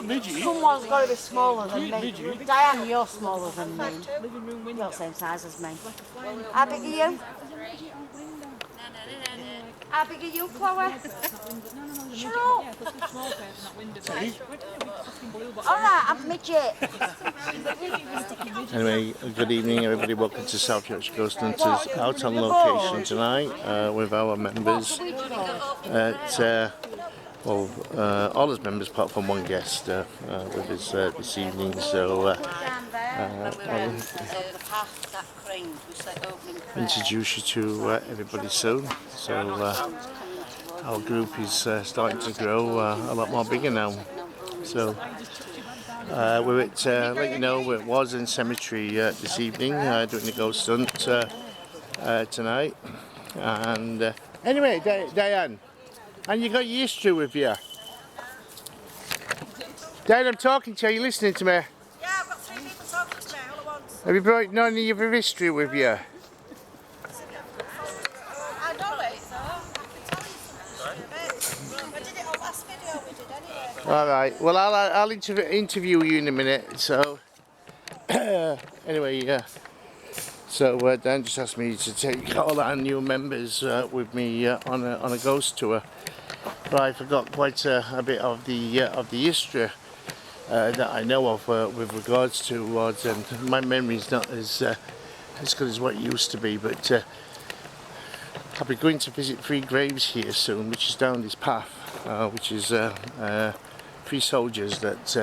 Someone's got to be smaller than me. Diane, you're smaller than me. You're the same size as me. How big are you? How big are you, Chloe? Shut up! Alright, I'm midget. Anyway, good evening everybody, welcome to South Yorkshire Ghost Hunters, out on location tonight with our members at, all his members apart from one guest with us this evening, so I'll introduce you to everybody soon. So our group is starting to grow a lot more bigger now. So we're at, let you know, we're at Wardsend Cemetery this evening doing the ghost hunt tonight. And anyway, Diane, and you got your history with you. Diane, I'm talking to you. Are you listening to me? Yeah, I've got 3 people talking to me all at once. Have you brought none of your history with you? I know it, so I can tell you something. I did it on last video we did anyway. Alright, well I'll interview you in a minute, so anyway, so Dan just asked me to take all our new members with me on a ghost tour, but I forgot quite a bit of the history that I know of with regards to Wardsend. My memory's not as good as what it used to be, but I'll be going to visit 3 graves here soon, which is down this path, which is 3 soldiers that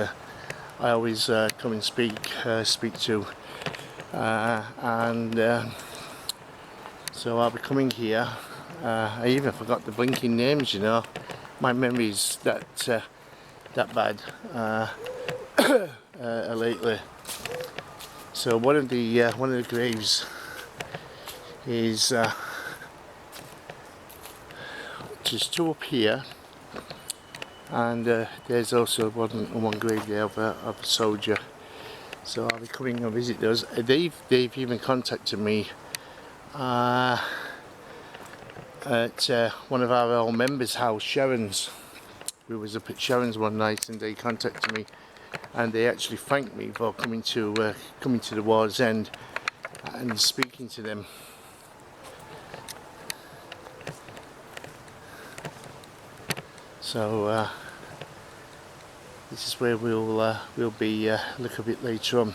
I always come and speak to, and so I'll be coming here. I even forgot the blinking names, you know. My memory's that bad lately. So one of the graves is just 2 up here, and there's also one grave there of a soldier. So I'll be coming and visit those. They've even contacted me at one of our old members' house, Sharon's. We was up at Sharon's one night, and they contacted me, and they actually thanked me for coming to the Wardsend and speaking to them. So this is where we'll be a little bit later on.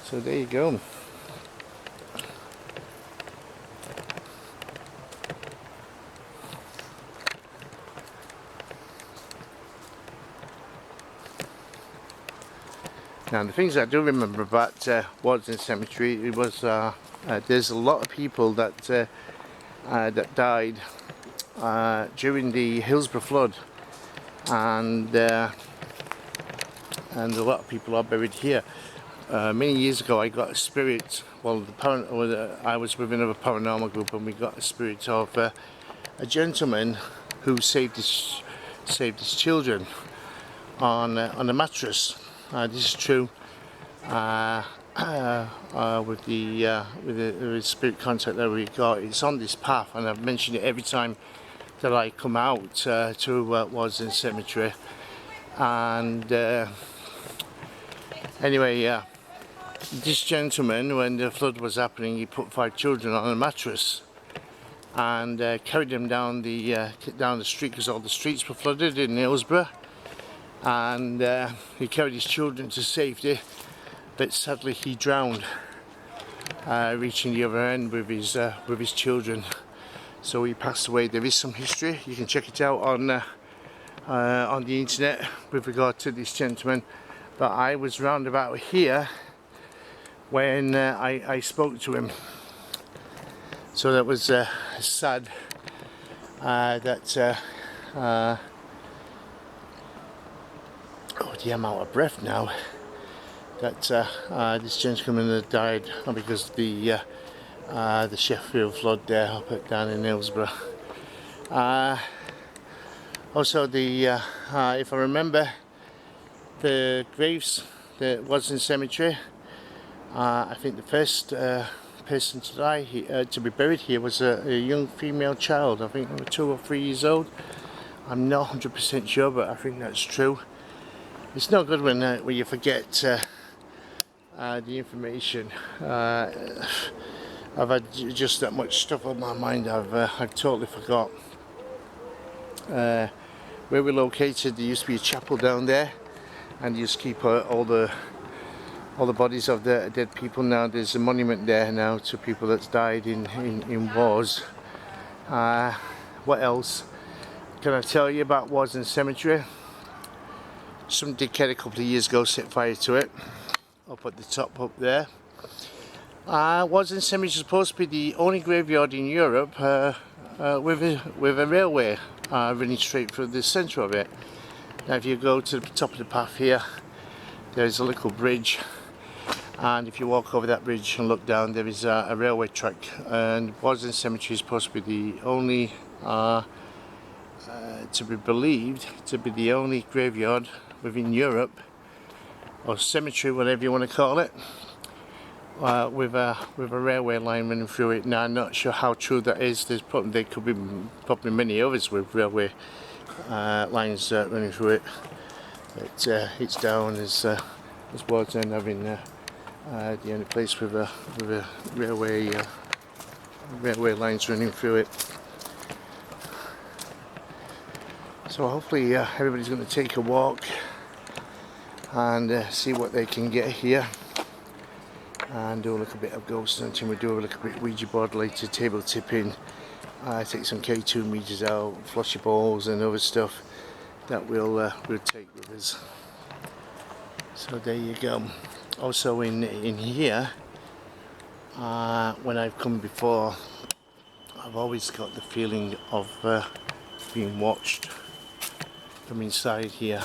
So there you go. Now the things I do remember about Wardsend Cemetery, it was there's a lot of people that died during the Hillsborough flood, and a lot of people are buried here. Many years ago I got a spirit, I was with another paranormal group, and we got a spirit of a gentleman who saved his children on a mattress. This is true with the spirit contact that we got. It's on this path, and I've mentioned it every time that I come out to Wardsend Cemetery. And anyway, this gentleman, when the flood was happening, he put 5 children on a mattress and carried them down the street, because all the streets were flooded in Hillsborough, and he carried his children to safety, but sadly he drowned, reaching the other end with his children. So he passed away. There is some history, you can check it out on the internet with regard to this gentleman, but I was round about here when I spoke to him. So that was sad that oh dear, I'm out of breath now, that this gentleman had died because of the Sheffield flood there down in Hillsborough. Also, if I remember, the graves that was in cemetery, I think the first person to die to be buried here was a young female child. I think they were 2 or 3 years old. I'm not 100% sure, but I think that's true. It's not good when you forget the information. I've had just that much stuff on my mind. I've totally forgot. Where we're located, there used to be a chapel down there, and you used to keep all the bodies of the dead people. Now there's a monument there now to people that's died in wars. What else can I tell you about Wardsend Cemetery? Some dickhead a couple of years ago set fire to it, up at the top up there. Wardsend Cemetery is supposed to be the only graveyard in Europe with a railway running straight through the centre of it. Now if you go to the top of the path here, there's a little bridge, and if you walk over that bridge and look down, there is a railway track, and Wardsend Cemetery is supposed to be the only, to be believed to be the only graveyard within Europe, or cemetery, whatever you want to call it, with a railway line running through it. Now I'm not sure how true that is. There could be probably many others with railway lines running through it, but it's down as Wardsend having the only place with a railway lines running through it. So hopefully everybody's going to take a walk and see what they can get here, and do a little bit of ghost hunting. We'll do a little bit of Ouija board later, table tipping, take some K2 meters out, flushy balls and other stuff that we'll take with us. So there you go. Also in here, when I've come before, I've always got the feeling of being watched from inside here.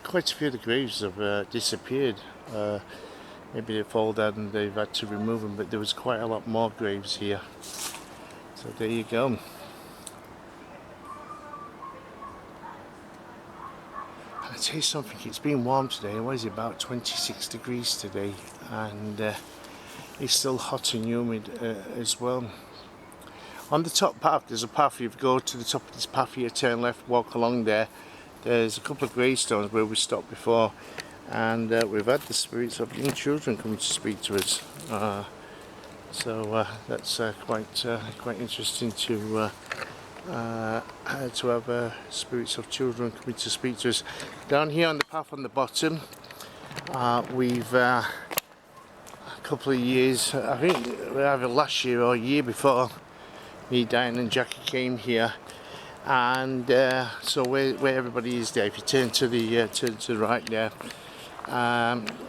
Quite a few of the graves have disappeared. Maybe they fall down and they've had to remove them, but there was quite a lot more graves here. So there you go. I'll tell you something, it's been warm today. What is it, about 26 degrees today, and it's still hot and humid as well. On the top path, there's a path. If you go to the top of this path here, turn left, walk along there, there's a couple of gravestones where we stopped before, and we've had the spirits of young children coming to speak to us. So that's quite interesting to have spirits of children coming to speak to us. Down here on the path on the bottom, we've a couple of years, I think either last year or year before, me, Diane and Jackie came here, and so where everybody is there, if you turn to the right there,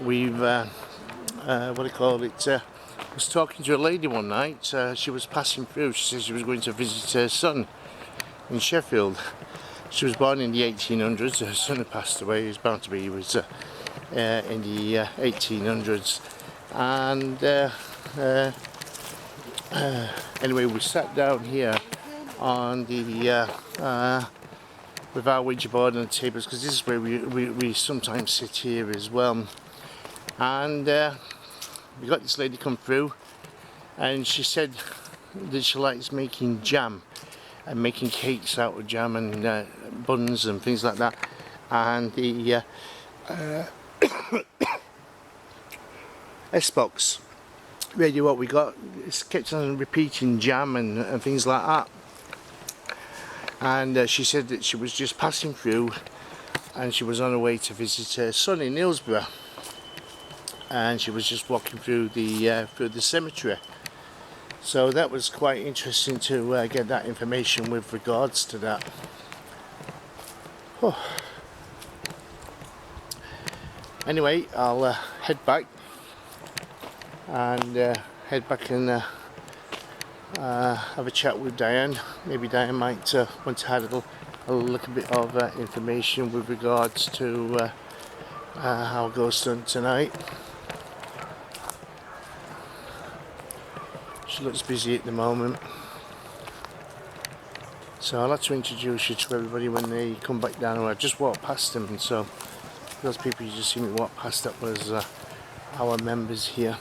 we've what do you call it, I was talking to a lady one night. She was passing through. She said she was going to visit her son in Sheffield. She was born in the 1800s. Her son had passed away. He was bound to be. He was in the 1800s, and anyway, we sat down here on the with our Ouija board and the tables, because this is where we sometimes sit here as well. And we got this lady come through, and she said that she likes making jam and making cakes out of jam and buns and things like that. And the S-Box radio, what we got, it's kept on repeating jam and things like that. And she said that she was just passing through, and she was on her way to visit her son in Hillsborough, and she was just walking through the cemetery. So that was quite interesting to get that information with regards to that. Oh. Anyway, I'll head back and have a chat with Diane. Maybe Diane might want to have a little bit of information with regards to our ghost hunt tonight. She looks busy at the moment, so I'll have to introduce you to everybody when they come back down. I just walked past them, and so those people you just see me walk past, that was our members here.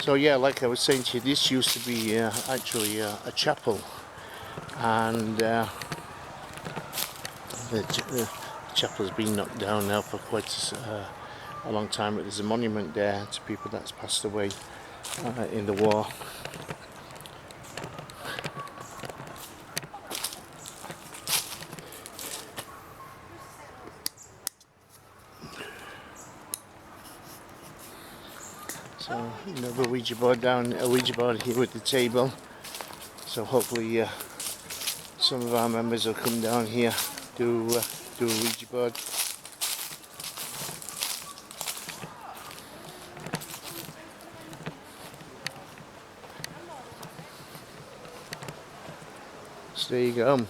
So yeah, like I was saying to you, this used to be actually a chapel, and the chapel's been knocked down now for quite a long time, but there's a monument there to people that's passed away in the war. So another Ouija board down, a Ouija board here with the table. So hopefully some of our members will come down here, do a Ouija board. So there you go.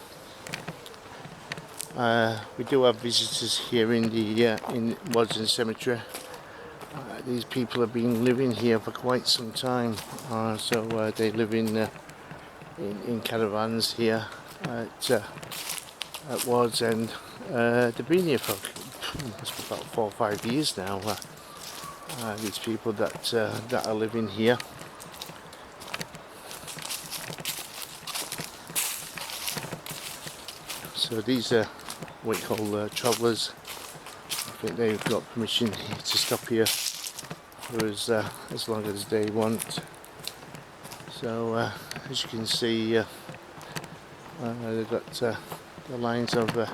We do have visitors here in the in Wardsend Cemetery. These people have been living here for quite some time, so they live in caravans here at Wardsend. They've been here for must be about 4 or 5 years now. These people that are living here. So these are what you call travellers. I think they've got permission to stop here for as long as they want. So as you can see, they've got the lines of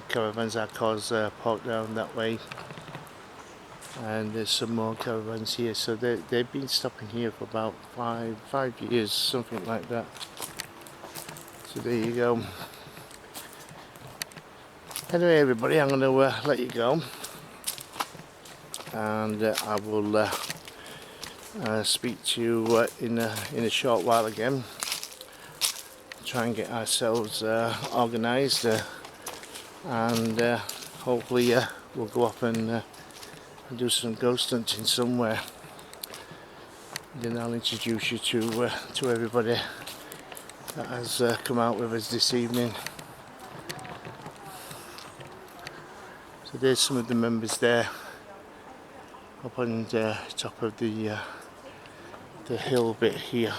caravans, our cars parked down that way, and there's some more caravans here. So they've been stopping here for about five years, something like that. So there you go. Anyway, everybody, I'm going to let you go, and I will speak to you in a short while again. Try and get ourselves organised, and hopefully we'll go up and do some ghost hunting somewhere. Then I'll introduce you to everybody that has come out with us this evening. So there's some of the members there up on the top of the hill bit here.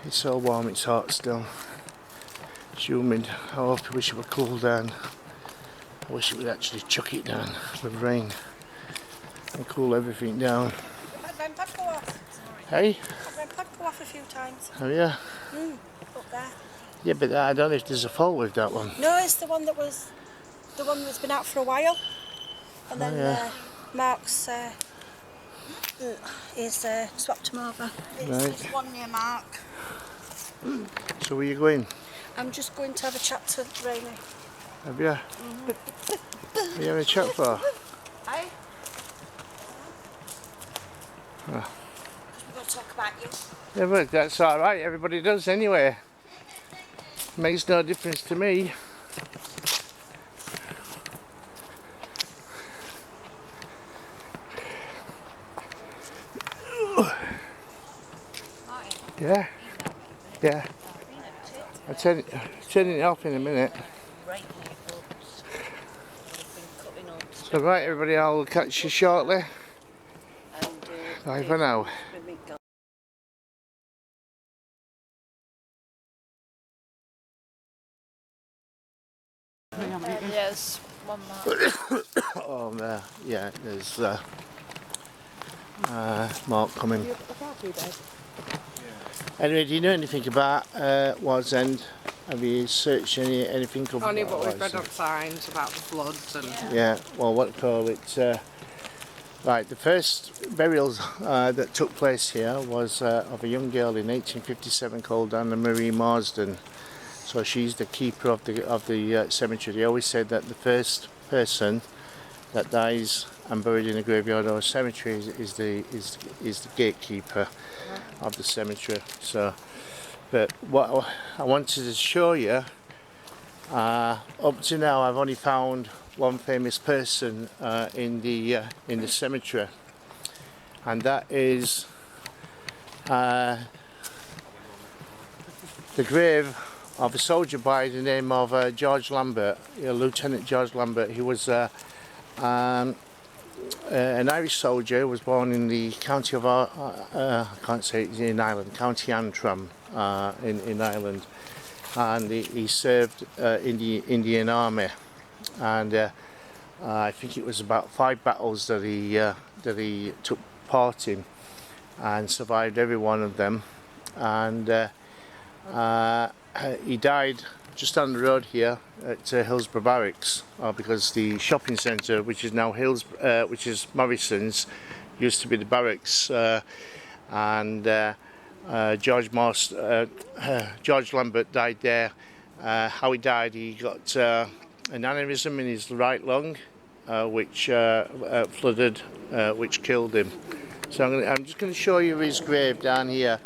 It's so warm, it's hot still. It's humid. I wish it would cool down. I wish it would actually chuck it down with rain and cool everything down. I've had my pad go off. Hey? I've had my pad go off a few times. Oh yeah? Up there. Yeah, but I don't know if there's a fault with that one. No, it's the one that's been out for a while. And then Mark's he's swapped him over. It's one near Mark. So where are you going? I'm just going to have a chat to Rainy. Have you? What are you having a chat for? Hey? We're going to talk about you. Yeah, but that's alright, everybody does anyway. Makes no difference to me. Yeah, yeah. I'll turn it off in a minute. So right, everybody, I'll catch you shortly. Bye for now. There's one more. Oh, yeah, there's Mark coming. Anyway, do you know anything about Wardsend? Have you searched anything about Only what we've read on signs about the floods and... Yeah, well, what do you call it? Right, the first burials that took place here was of a young girl in 1857 called Anna Marie Marsden. So she's the keeper of the cemetery. They always said that the first person that dies and buried in a graveyard or a cemetery is the gatekeeper of the cemetery. So, but what I wanted to show you, up to now I've only found one famous person in the cemetery, and that is the grave of a soldier by the name of George Lambert, Lieutenant George Lambert. He was an Irish soldier, was born in the county of, I can't say it's in Ireland, County Antrim in Ireland. and he served in the Indian Army, and I think it was about 5 battles that he took part in, and survived every one of them. And he died just down the road here at Hillsborough Barracks, because the shopping centre, which is now which is Morrison's, used to be the barracks, and George Lambert died there. How he died, he got an aneurysm in his right lung, which flooded, which killed him. So I'm just going to show you his grave down here.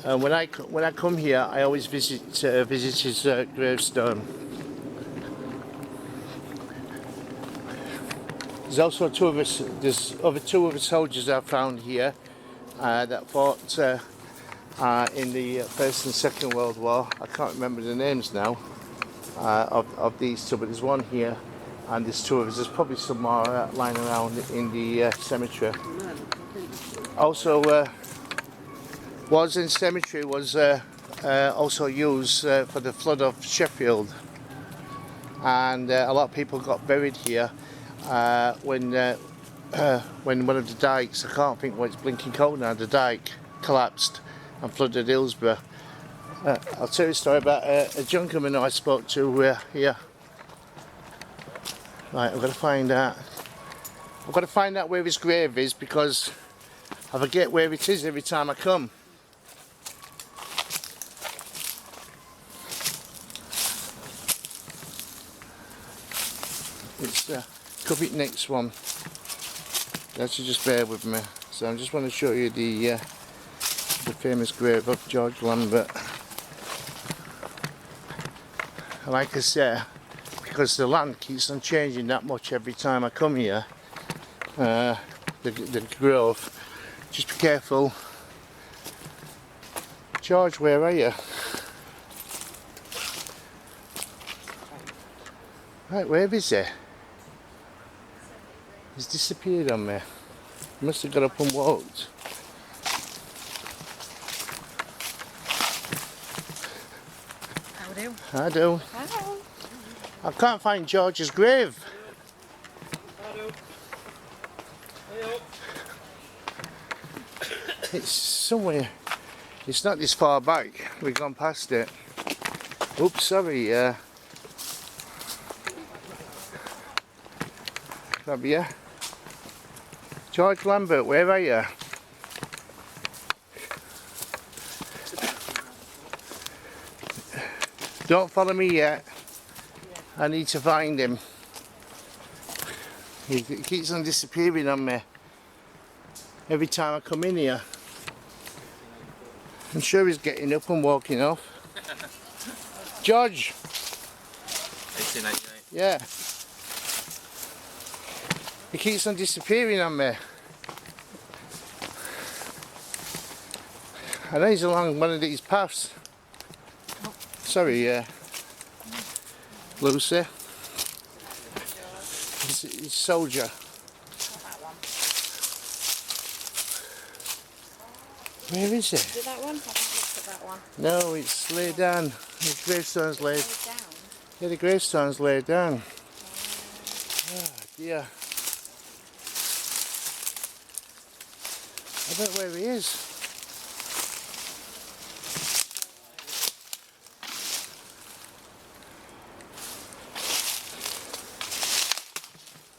When I come here, I always visit his gravestone. There's also there's over 2 other soldiers I found here that fought in the First and Second World War. I can't remember the names now of these 2, but there's one here, and there's 2 others. There's probably some more lying around in the cemetery. Also, Wardsend Cemetery was also used for the flood of Sheffield, and a lot of people got buried here when one of the dikes, I can't think what it's blinking cold now, the dike collapsed and flooded Hillsborough. I'll tell you a story about a gentleman I spoke to here. Right, I've got to find out where his grave is, because I forget where it is every time I come. It's could be next one. That's just bear with me. So I just want to show you the famous grave of George Lambert. Like I say, because the land keeps on changing that much every time I come here, the growth. Just be careful. George, where are you? Right, where is he? He's disappeared on me. He must have got up and walked. How do? I do. Hello. I can't find George's grave. It's somewhere. It's not this far back. We've gone past it. Oops, sorry. Grab you. George Lambert, where are you? Don't follow me yet. I need to find him. He keeps on disappearing on me every time I come in here. I'm sure he's getting up and walking off. George! 1888. Yeah. He keeps on disappearing on me. I know he's along one of these paths. Sorry, Lucy. He's a soldier. Where is it? Is it that one? I haven't looked at that one. No, it's laid down. The gravestone's laid. Down. Yeah, the gravestone's laid down. Oh dear. I don't know where he is.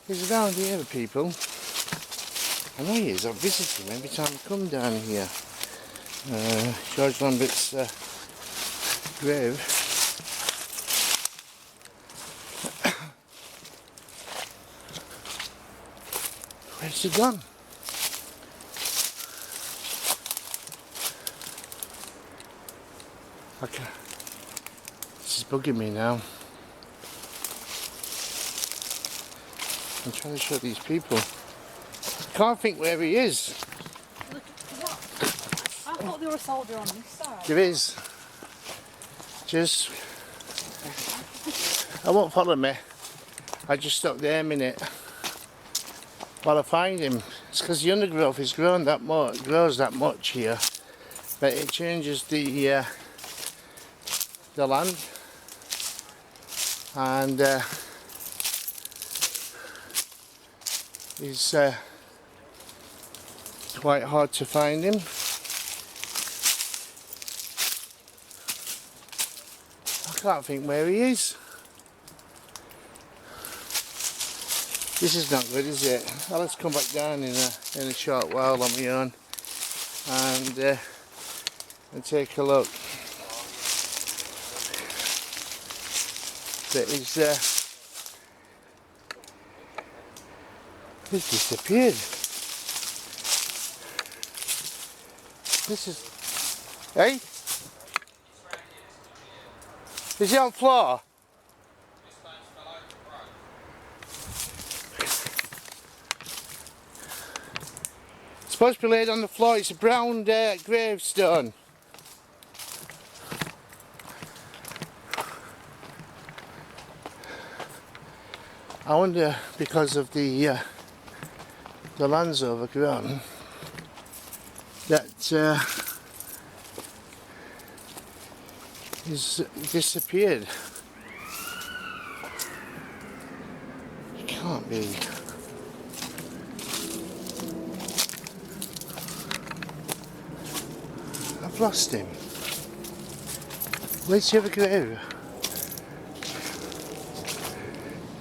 He's around here, people. I know he is. I visit him every time I come down here. George Lambert's grave. Where's he gone? Okay. This is bugging me now. I'm trying to show these people. I can't think where he is. Look, what? I thought there were a soldier on this side. There is. Just. I won't follow me. I just stop there a minute while I find him. It's because the undergrowth has grown that much, grows that much here, but it changes the the land, and it's quite hard to find him. I can't think where he is. This is not good, is it? Well, let's come back down in a short while on my own and take a look. But he's disappeared. This is, hey? Is he on the floor? It's supposed to be laid on the floor. It's a brown gravestone. I wonder, because of the land's overgrown, that he's disappeared. It can't be. I've lost him. Where's the other grave?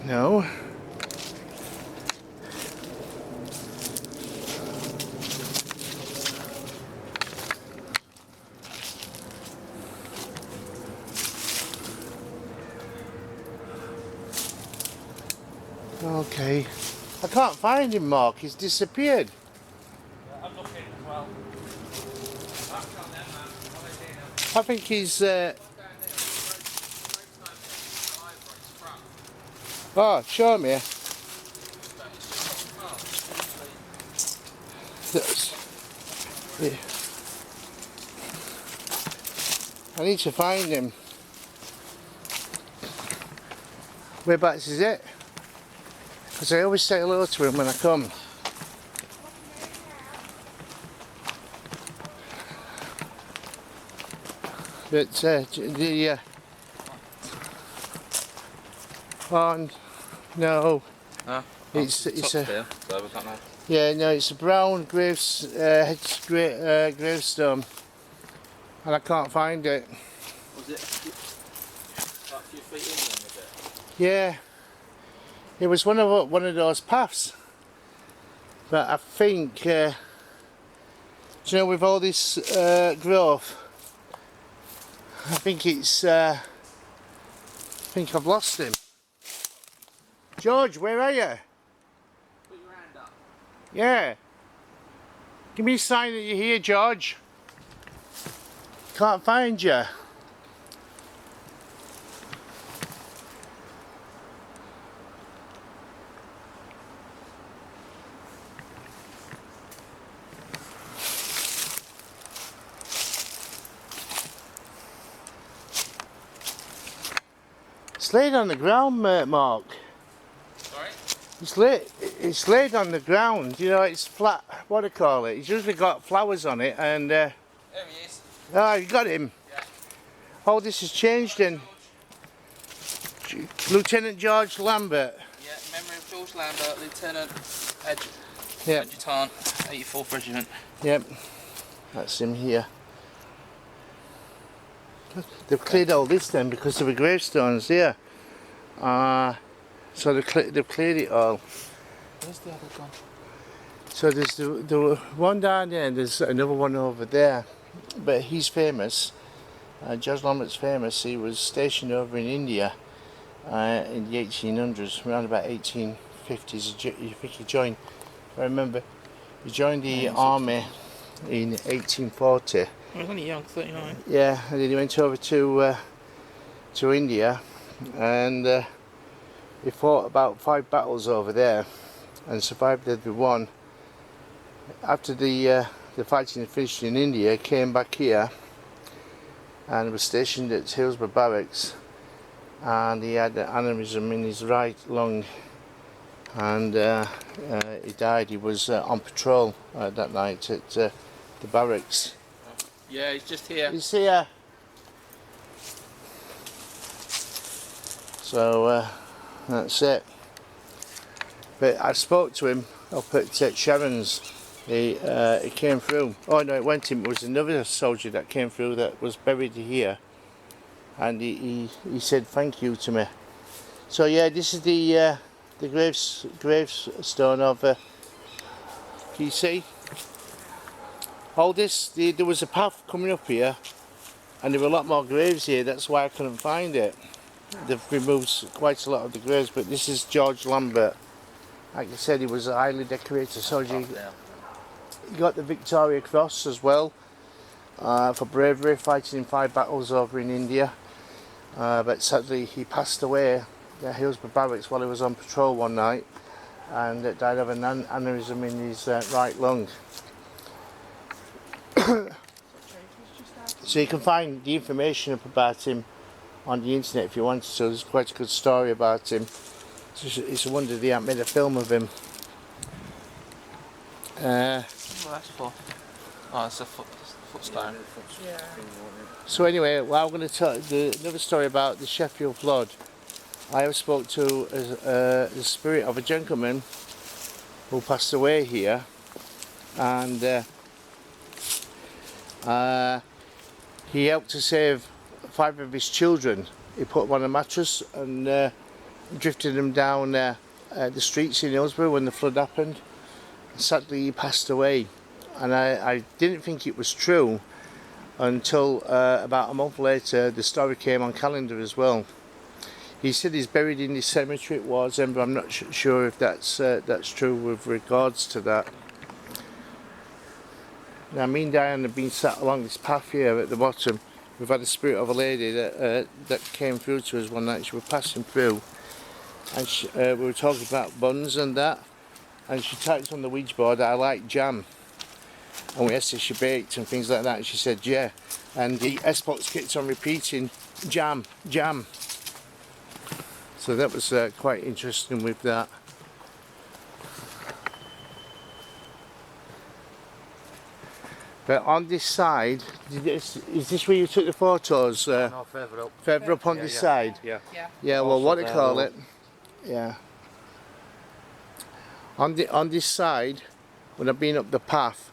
No. Okay. I can't find him, Mark. He's disappeared. I'm looking as well. I think he's... Oh, show me. That's... Yeah. I need to find him. Whereabouts is it? Because I always say hello to him when I come. But the oh no, it's a there, so we can't know. yeah, no, it's a brown gravestone, and I can't find it. Was it a few feet in then, was it? Yeah, it was one of those paths, but I think you know, with all this growth, I think it's I think I've lost him. George, where are you? Put your hand up. Yeah. Give me a sign that you're here, George. Can't find you. It's laid on the ground, Mark. Sorry? It's laid on the ground, you know, it's flat, what do you call it? It's usually got flowers on it, and There he is. oh, you got him? Yeah. Oh, this has changed then. Lieutenant George Lambert. Yeah, memory of George Lambert, Lieutenant Yep. Adjutant, 84th Regiment. Yep, that's him here. They've cleared all this then because there were gravestones here. So they've cleared it all. Where's the other gone? So there's the one down there and there's another one over there. But he's famous. George Lambert's famous. He was stationed over in India in the 1800s, around about 1850s. I think he joined, if I remember, he joined the army in 1840. He was only young, 39. Yeah, and then he went over to India, and he fought about 5 battles over there, and survived every one. After the fighting finished in India, he came back here, and was stationed at Hillsborough Barracks, and he had an aneurysm in his right lung, and he died. He was on patrol that night at the barracks. Yeah, he's just here. He's here. So that's it. But I spoke to him up at Sharon's. He came through. Oh no, it went in. It was another soldier that came through that was buried here, and he said thank you to me. So yeah, this is the gravestone of. Can you see? All this. There was a path coming up here, and there were a lot more graves here. That's why I couldn't find it. They've removed quite a lot of the graves, but this is George Lambert. Like I said, he was a highly decorated soldier. He got the Victoria Cross as well for bravery, fighting in 5 battles over in India. But sadly, he passed away at Hillsborough Barracks while he was on patrol one night, and died of an aneurysm in his right lung. So you can find the information about him on the internet if you want to. So there's quite a good story about him. It's a wonder they haven't made a film of him. Well, that's for. Oh, it's a footstone. Yeah. So anyway, well, I'm going to tell another story about the Sheffield flood. I have spoke to the spirit of a gentleman who passed away here, and he helped to save 5 of his children. He put them on a mattress and drifted them down the streets in Hillsborough when the flood happened. Sadly, he passed away, and I didn't think it was true until about a month later the story came on calendar as well. He said he's buried in this cemetery at Wardsend, but I'm not sure if that's true with regards to that. Now, me and Diane have been sat along this path here at the bottom. We've had the spirit of a lady that came through to us one night. She was passing through, and we were talking about buns and that, and she typed on the Ouija board, "I like jam." And we asked if she baked and things like that, and she said yeah. And the Xbox kept on repeating, "Jam, jam." So that was quite interesting with that. But on this side, is this where you took the photos? No, further up. Further up on this side? Yeah. Yeah, well, Also what they there, call though. it? Yeah. On this side, when I've been up the path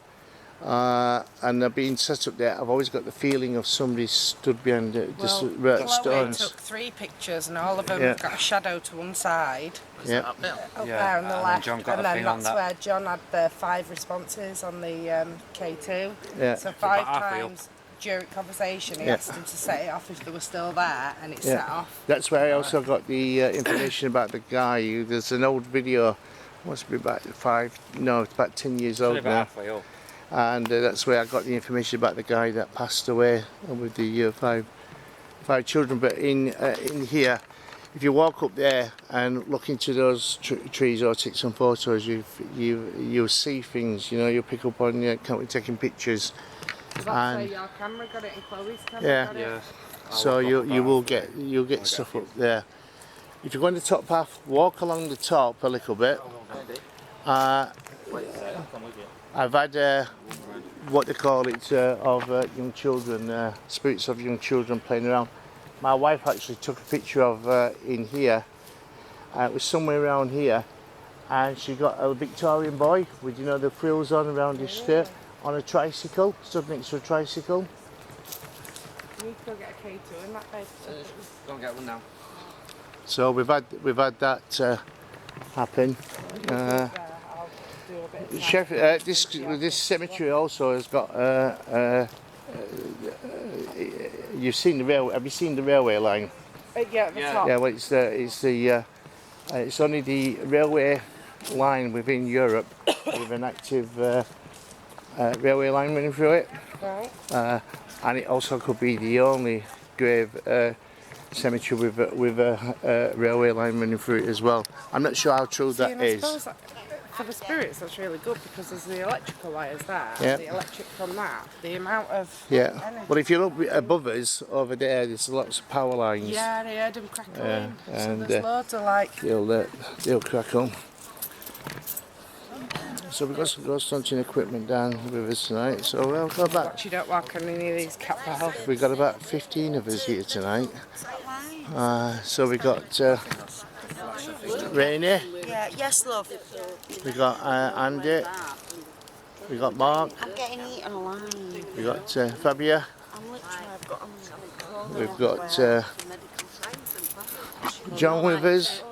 and I've been set up there, I've always got the feeling of somebody stood behind Chloe stones. took 3 pictures, and all of them Yeah. have got a shadow to one side. Yeah. Up there. Up Yeah, there on the and left, John got and a then thing on that's that. where John had the 5 responses on the K2. Yeah. So about 5 halfway up. times during conversation, he Yeah. asked him to set it off if they were still there, and it Yeah. set off. That's where I also got the information about the guy. There's an old video, must be about it's about 10 years Only old about now. halfway up. And that's where I got the information about the guy that passed away with the 5 children. But in here, if you walk up there and look into those trees or take some photos, you'll see things. You know, you'll pick up on taking pictures. Does that And- say your camera got it and Chloe's camera Yeah. got it? Yeah. So you'll get stuff up there. If you go on the top path, walk along the top a little bit. I've had what they call it of young children, spirits of young children playing around. My wife actually took a picture of in here. It was somewhere around here, and she got a Victorian boy with the frills on around his skirt on a tricycle, stood next to a tricycle. You need to go get a K2 in that bed. Go and get one now. So we've had that happen. I'll do a bit of Sheffield, this cemetery also has got. You've seen the railway. Have you seen the railway line? yeah, at the Yeah. top. Yeah. Well, it's only the railway line within Europe with an active railway line running through it, Right. and it also could be the only grave cemetery with a railway line running through it as well. I'm not sure how true See, that and I is. suppose that for the spirits, that's really good because there's the electrical wires there, Yeah. the electric from that, the amount of Yeah. energy. Well, if you look above us over there, there's lots of power lines. Yeah, I heard them crackling. So and, there's loads of like. They'll crack on. So we've got some ghost hunting equipment down with us tonight. So we'll go back. Watch you don't walk on any of these cat balls. We've got about 15 of us here tonight. Is that right? So we got Rainy, Yeah, yes, love. we got Andy, we got Mark, I'm getting eaten alive. we got Fabia, I'm literally, I've got we've got John with us,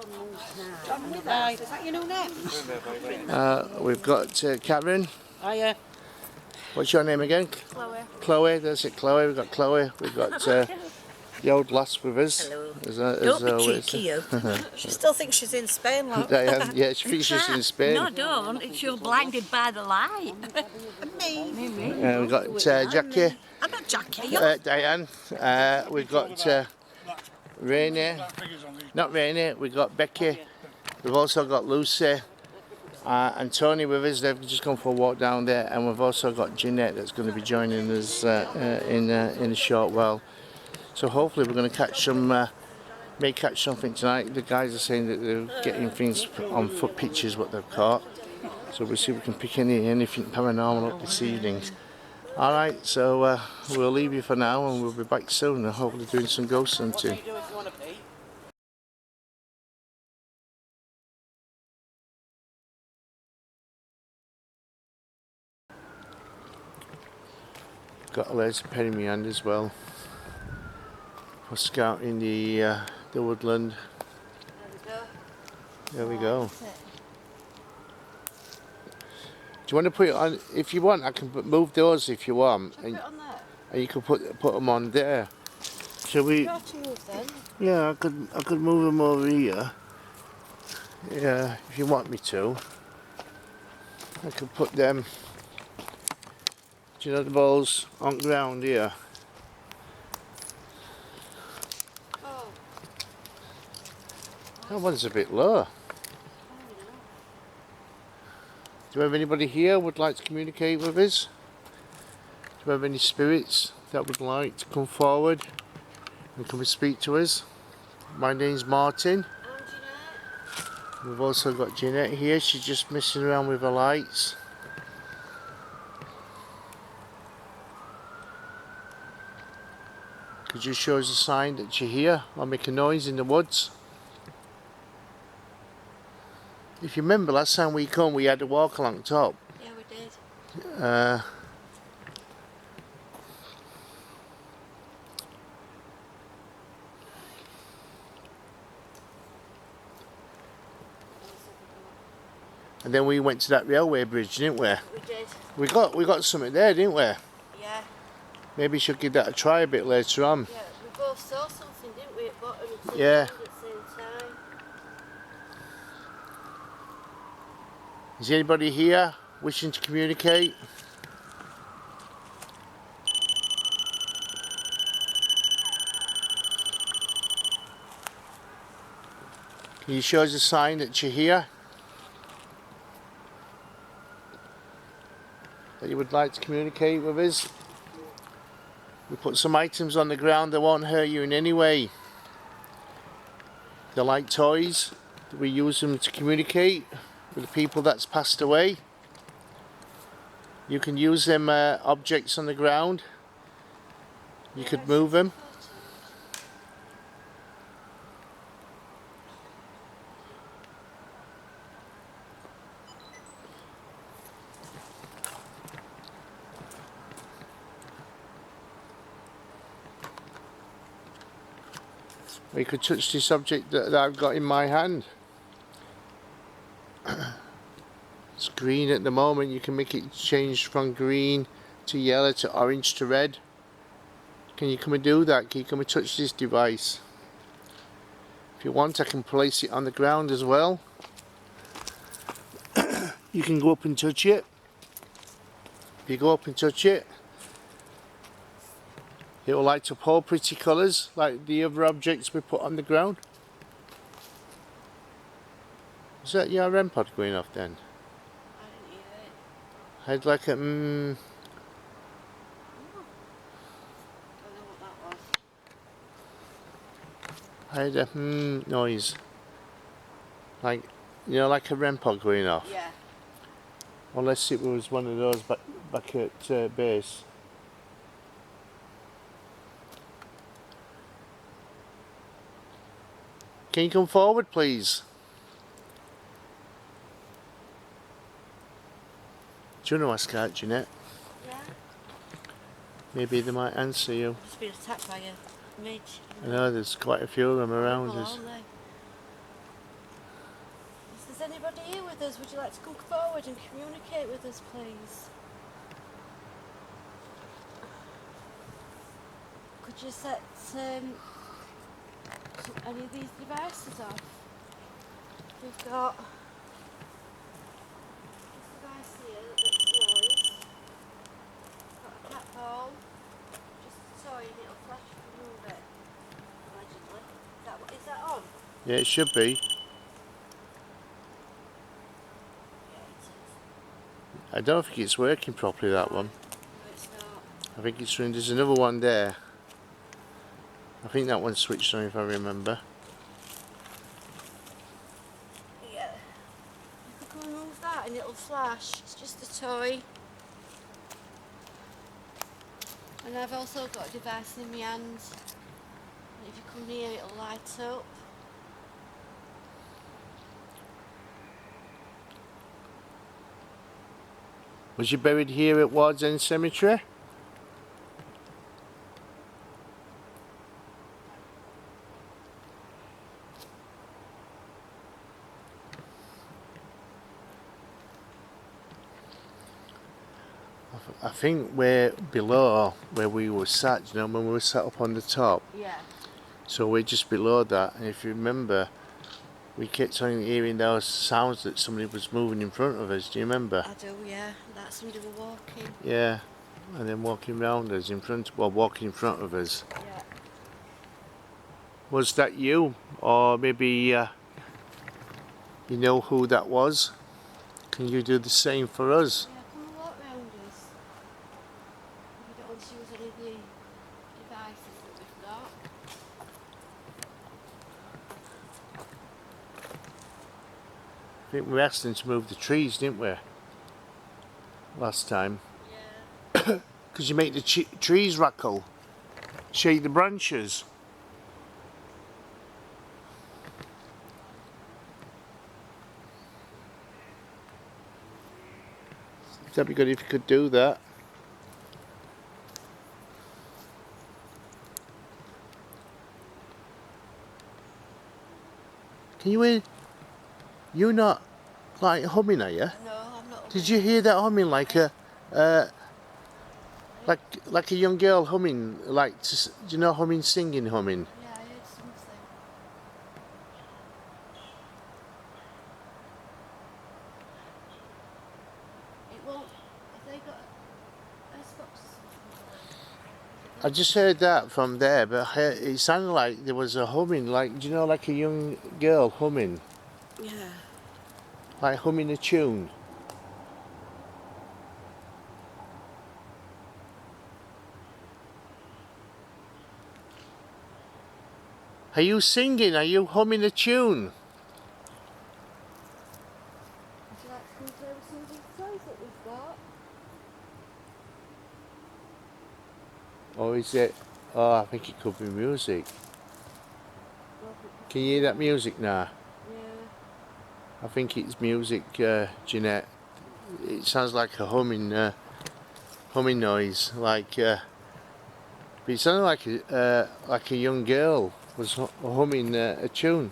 Right, is that your new name? we've got Karen. Hiya. What's your name again? Chloe. Chloe, that's it, Chloe. We've got Chloe, we've got the old lass with us. Hello. Don't be cheeky, you. She still thinks she's in Spain, love. Diane, yeah, she thinks she's in Spain. No, don't. It's you're blinded by the light. Me. We've got Jackie, I'm not Jackie. You're Diane, we've got Rainy, not Rainy, we've got Becky, we've also got Lucy and Tony with us. They've just gone for a walk down there, and we've also got Jeanette that's going to be joining us in a short while. So hopefully we're going to catch some, may catch something tonight. The guys are saying that they're getting things on foot pictures what they've caught. So we'll see if we can pick anything paranormal up this evening. Alright, so we'll leave you for now and we'll be back soon and hopefully doing some ghost hunting. Got a laser pen in my hand as well for scouting the woodland. There we go. Do you want to put it on? If you want, I can move those if you want, and you can put them on there. Shall we? Yeah, I could move them over here. Yeah, if you want me to, I could put them. Do you know the balls on ground here? That one's a bit low. Do you have anybody here would like to communicate with us? Do you have any spirits that would like to come forward and come and speak to us? My name's Martin. We've also got Jeanette here. She's just messing around with her lights. Could you show us a sign that you're here or make a noise in the woods? If you remember last time we come, we had to walk along top. Yeah, we did. And then we went to that railway bridge, didn't we? We did. We got something there, didn't we? Yeah. Maybe we should give that a try a bit later on. Yeah, we both saw something, didn't we, at the bottom of the Yeah. at the same time. Is anybody here wishing to communicate? Can you show us a sign that you're here? That you would like to communicate with us? We put some items on the ground that won't hurt you in any way. They're like toys. We use them to communicate with the people that's passed away. You can use them objects on the ground. You could move them. We could touch this object that I've got in my hand. It's green at the moment. You can make it change from green to yellow to orange to red. Can you come and do that? Can you come and touch this device? If you want, I can place it on the ground as well. You can go up and touch it. If you go up and touch it, it will light up all pretty colours like the other objects we put on the ground. Is that your REM pod going off then? I didn't hear it. I had like a I don't know what that was. I had a noise. Like, you know, like a REM pod going off. Yeah. Unless it was one of those back at base. Can you come forward, please? Do you want to ask out, Jeanette? Yeah. Maybe they might answer you. Just been attacked by a midge. I know there's quite a few of them around us. Aren't they? If there's anybody here with us, would you like to come forward and communicate with us, please? Could you set any of these devices off? We've got this device here that makes noise. Got a cat ball, just a toy, and it'll flash if you move it. Allegedly. Is that on? Yeah, it should be. Yeah, it is. I don't think it's working properly, that one. No, it's not. I think it's running. There's another one there. I think that one's switched on, if I remember. Yeah. You could remove that and it'll flash. It's just a toy. And I've also got a device in my hand. And if you come near, it'll light up. Was you buried here at Wardsend Cemetery? I think we're below where we were sat, you know, when we were sat up on the top. Yeah. So we're just below that, and if you remember, we kept on hearing those sounds that somebody was moving in front of us. Do you remember? I do, yeah. That somebody were walking. Yeah, and then walking round us in front, well, walking in front of us. Yeah. Was that you, or maybe you know who that was? Can you do the same for us? Yeah, come and walk round us. We don't want to use any of the devices that we've got. I think we asked them to move the trees, didn't we? Last time. Yeah. Because you make the trees rattle, shake the branches. That'd be good if you could do that. Can you hear? You're not like humming, are you? No, I'm not. Did you hear that humming like a like a young girl humming, like, do you know, humming, singing, humming? Yeah, I heard something. It won't. Have they got Xbox? I just heard that from there, but it sounded like there was a humming, like, do you know, like a young girl humming, Yeah. like humming a tune. Are you singing? Are you humming a tune? Would you like to come play with some of these toys that we've got? Or is it? Oh, I think it could be music. Can you hear that music now? Yeah. I think it's music, Jeanette. It sounds like a humming noise, like. But it sounded like a young girl was humming a tune.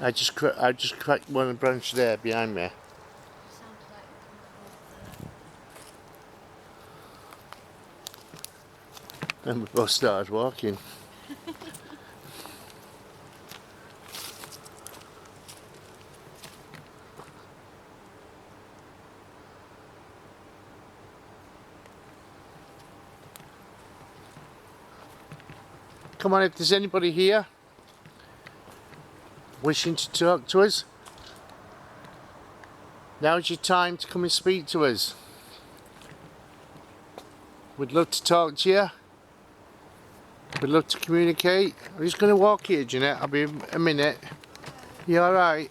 I just cracked one branch there behind me. And we both started walking. Come on, if there's anybody here wishing to talk to us, now's your time to come and speak to us. We'd love to talk to you. We'd love to communicate. I'm just going to walk here, Jeanette. I'll be a minute. You alright?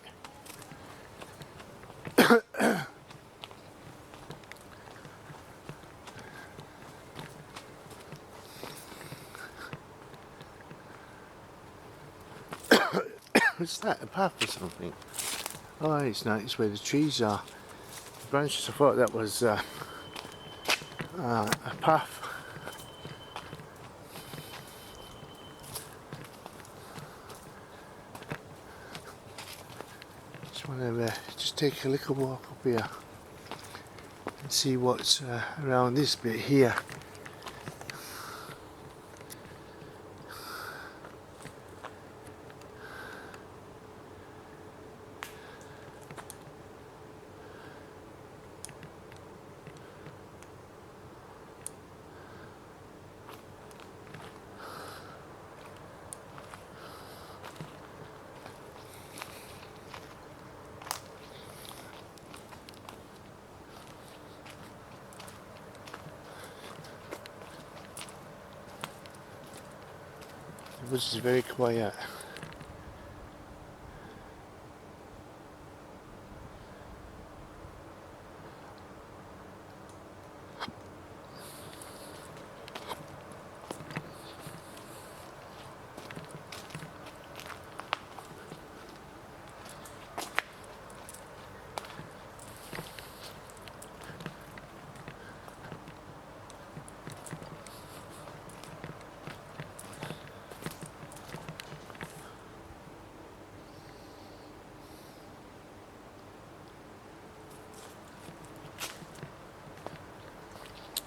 What's that? A path or something? Oh, it's not. It's where the trees are. The branches. I thought that was a path. Just want to just take a little walk up here and see what's around this bit here. The woods is very quiet.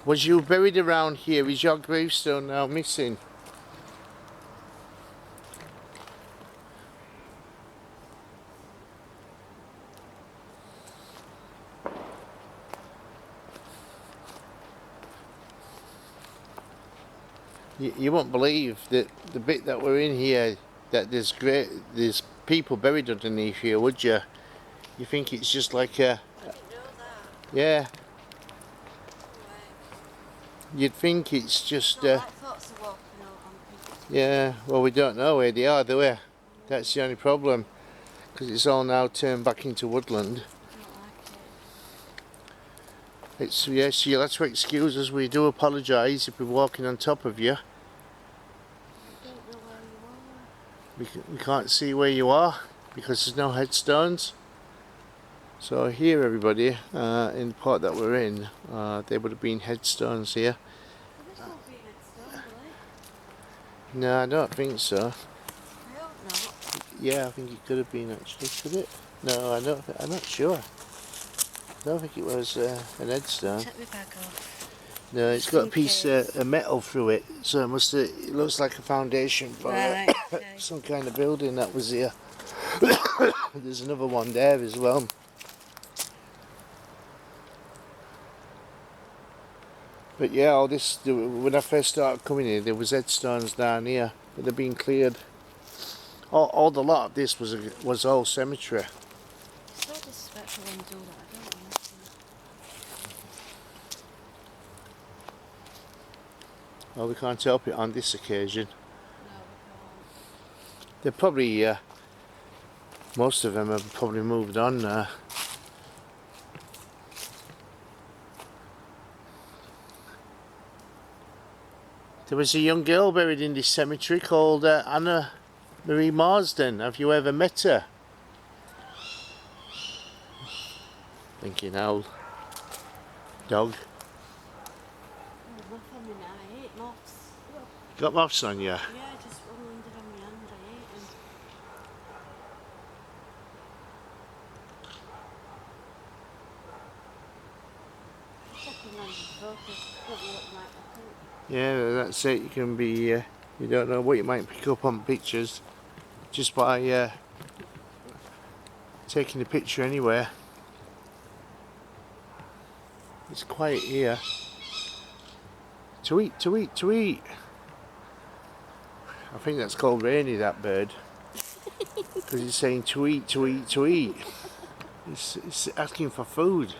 Was you buried around here? Is your gravestone now missing? You won't believe that the bit that we're in here, that there's people buried underneath here, would you? You think it's just like a... I didn't know that. Yeah, Right. you'd think it's just... Not like thoughts of walking out on people. yeah, well, we don't know where they are, do we? That's the only problem, because it's all now turned back into woodland. Not like it. It's, yes, you'll have to excuse us. We do apologise if we're walking on top of you. I don't know where you are. We can't see where you are because there's no headstones. So here, everybody, in the part that we're in, there would have been headstones here. This won't be next door, will it? No, I don't think so. I hope not. Yeah, I think it could have been actually. Could it? No, I don't. I'm not sure. I don't think it was an headstone. Take me back off. No, it's got a piece of metal through it, so it looks like a foundation for Right, okay. some kind of building that was here. There's another one there as well. But yeah, all this, when I first started coming here, there was headstones down here, but they've been cleared. All the lot of this was all cemetery. It's so disrespectful when you do that. I don't want to. Well, we can't help it on this occasion. No, we can't. They're probably, most of them have probably moved on now. There was a young girl buried in this cemetery called Anna Marie Marsden. Have you ever met her? Thinking owl. Dog. Oh, nothing on me now. I hate moths. Look. Got moths on you? Yeah, just one landed on my hand. I hate them. Checking on the focus. What you look like. I think. Yeah, that's it. You can be, you don't know what you might pick up on pictures just by taking the picture anywhere. It's quiet here. To eat, to eat, to eat. I think that's called Rainy, that bird. Because it's saying to eat, to eat, to eat. It's asking for food.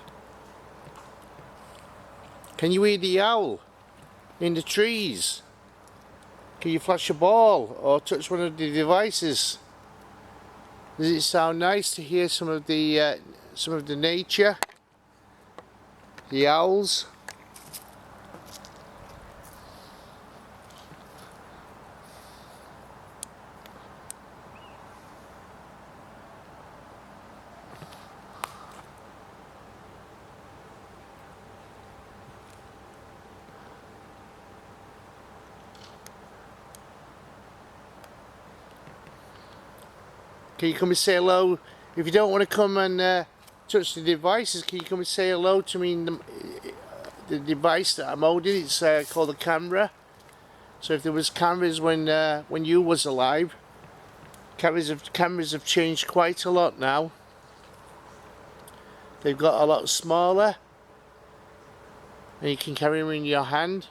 Can you hear the owl in the trees? Can you flash a ball or touch one of the devices? Does it sound nice to hear some of the nature? The owls. Can you come and say hello? If you don't want to come and touch the devices, can you come and say hello to me? The device that I'm holding, it's called a camera. So if there was cameras when you was alive, cameras have changed quite a lot now. They've got a lot smaller, and you can carry them in your hand.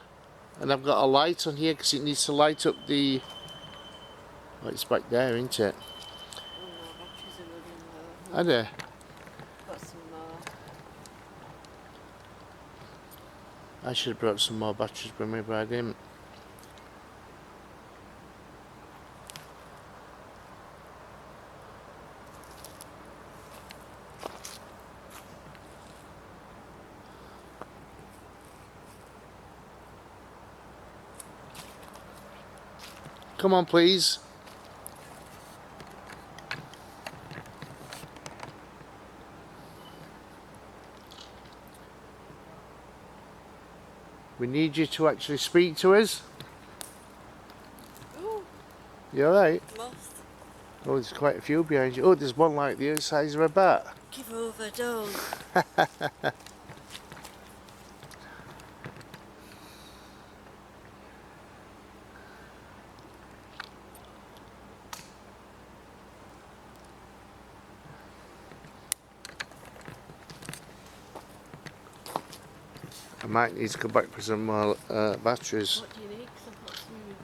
And I've got a light on here because it needs to light up the. Oh, it's back there, isn't it? Are there? Got some more. I should have brought some more batteries with me, but I didn't. Come on, please. We need you to actually speak to us. Ooh, You alright? most. Oh, there's quite a few behind you. Oh, there's one like the other size of a bat. Give over, don't. I might need to go back for some more batteries. What do you need? Because I've got some in your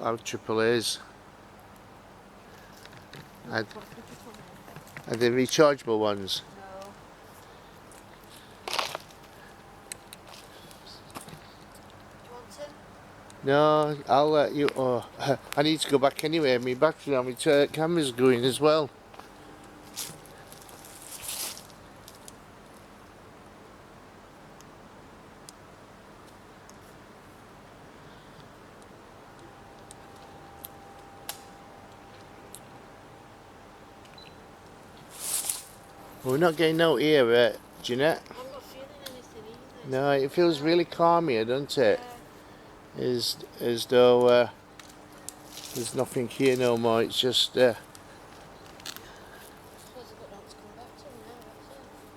bag. Our AAA's. Are they rechargeable ones? No. No, I'll let you. Oh, I need to go back anyway. My battery on my camera's going as well. We're not getting out here, Jeanette. I'm not feeling anything either. No, it feels really calm here, doesn't it? As though there's nothing here no more. It's just I suppose I've got that to come back to now,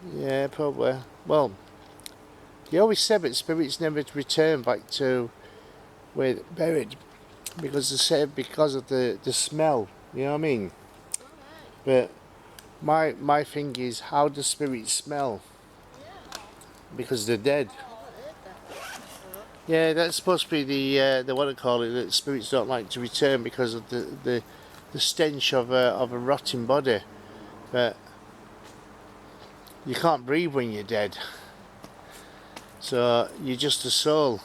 that's it. yeah, probably. Well, he always said that spirits never return back to where they're buried because they said because of the smell. You know what I mean? But my thing is, how does spirits smell? Because they're dead. Yeah, that's supposed to be the what I call it, that spirits don't like to return because of the stench of a rotting body. But you can't breathe when you're dead. So you're just a soul.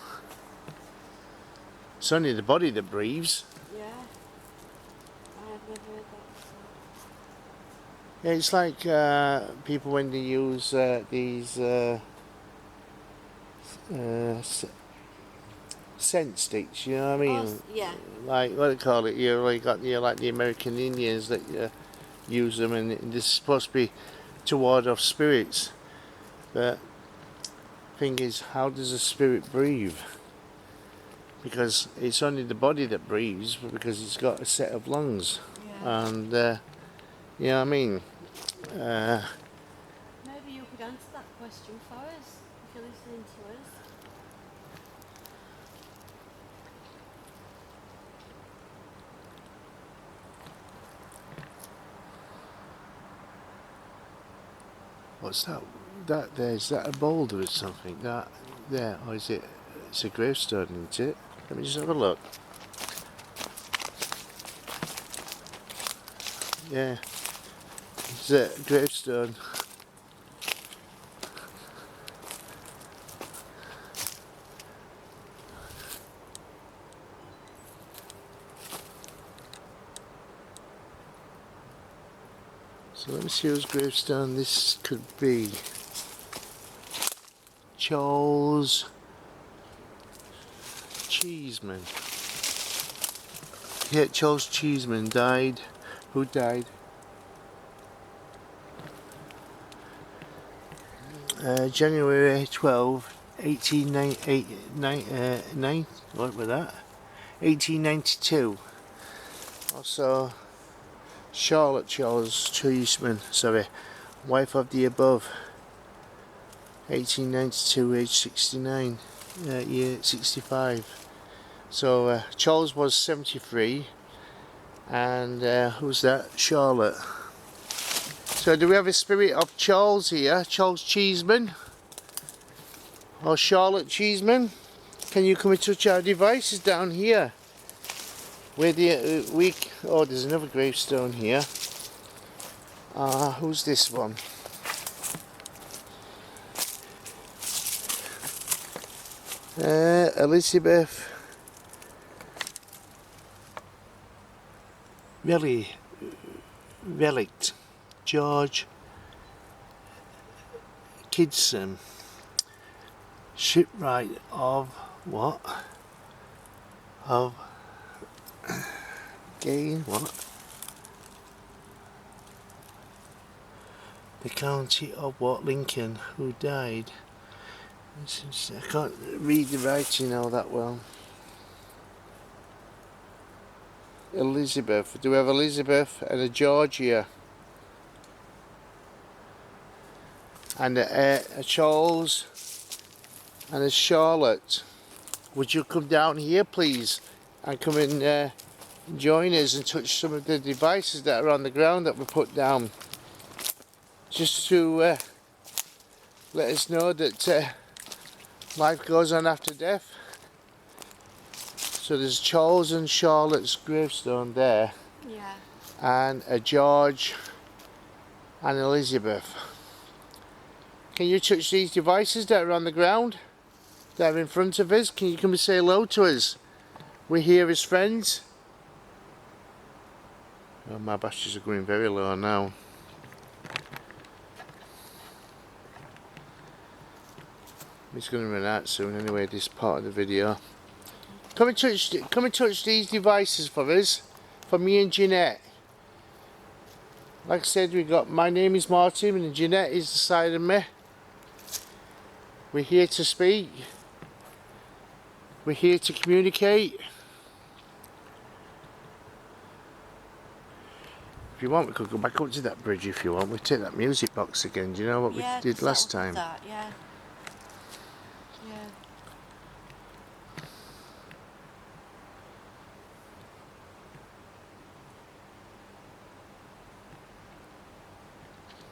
It's only the body that breathes. Yeah. I have never heard that before. Yeah, it's like people when they use these scent sticks, you know what I mean? Oh, yeah. Like what do they call it? You got like the American Indians that use them, and this is supposed to be to ward off spirits. But thing is, how does a spirit breathe? Because it's only the body that breathes, because it's got a set of lungs, Yeah. and you know what I mean. Maybe you could answer that question for us if you're listening to us. What's that? That there's that a boulder or something? That there, or is it? It's a gravestone, isn't it? Let me just have a look. Yeah, it's a gravestone. So let me see whose gravestone this could be. Charles Cheeseman. Yeah, Charles Cheeseman died. Who died? January 12, 1898. What was that? 1892. Also, Charlotte Charles Cheeseman, sorry, wife of the above, 1892, age 69, year 65. So Charles was 73, and who's that? Charlotte. So do we have a spirit of Charles here? Charles Cheeseman? Or Charlotte Cheeseman? Can you come and touch our devices down here? Where the oh, there's another gravestone here. Who's this one? Elizabeth Relict, George Kidson, shipwright of what? Of Gain what? The county of what? Lincoln, who died. I can't read the writing all that well. Elizabeth. Do we have Elizabeth and a Georgia? And a Charles and a Charlotte. Would you come down here please and come and join us and touch some of the devices that are on the ground that we put down, just to let us know that life goes on after death. So there's Charles and Charlotte's gravestone there, Yeah. and a George and Elizabeth. Can you touch these devices that are on the ground, that are in front of us? Can you come and say hello to us? We're here as friends. Oh, my batteries are going very low now. It's going to run out soon anyway, this part of the video. Come and touch these devices for us, for me and Jeanette. Like I said, my name is Martin and Jeanette is the side of me. We're here to speak. We're here to communicate. If you want, we could go back up to that bridge if you want. We'll take that music box again. Do you know what we did last time? That, yeah. Yeah.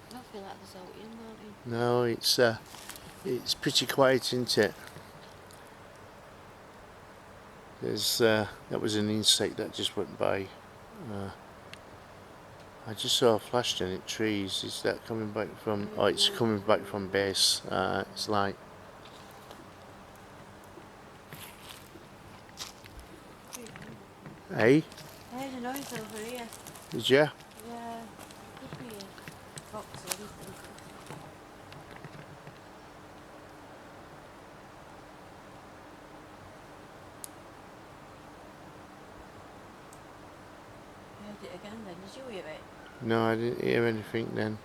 I don't feel like there's out in, Martin. No, it's pretty quiet, isn't it? There's that was an insect that just went by. I just saw a flash giant trees. Is that coming back from? Oh, it's coming back from base. It's like. Hey? I heard a noise over here. Did you? Yeah. Could be a fox or anything. I heard it again then. Did you hear it? No, I didn't hear anything then.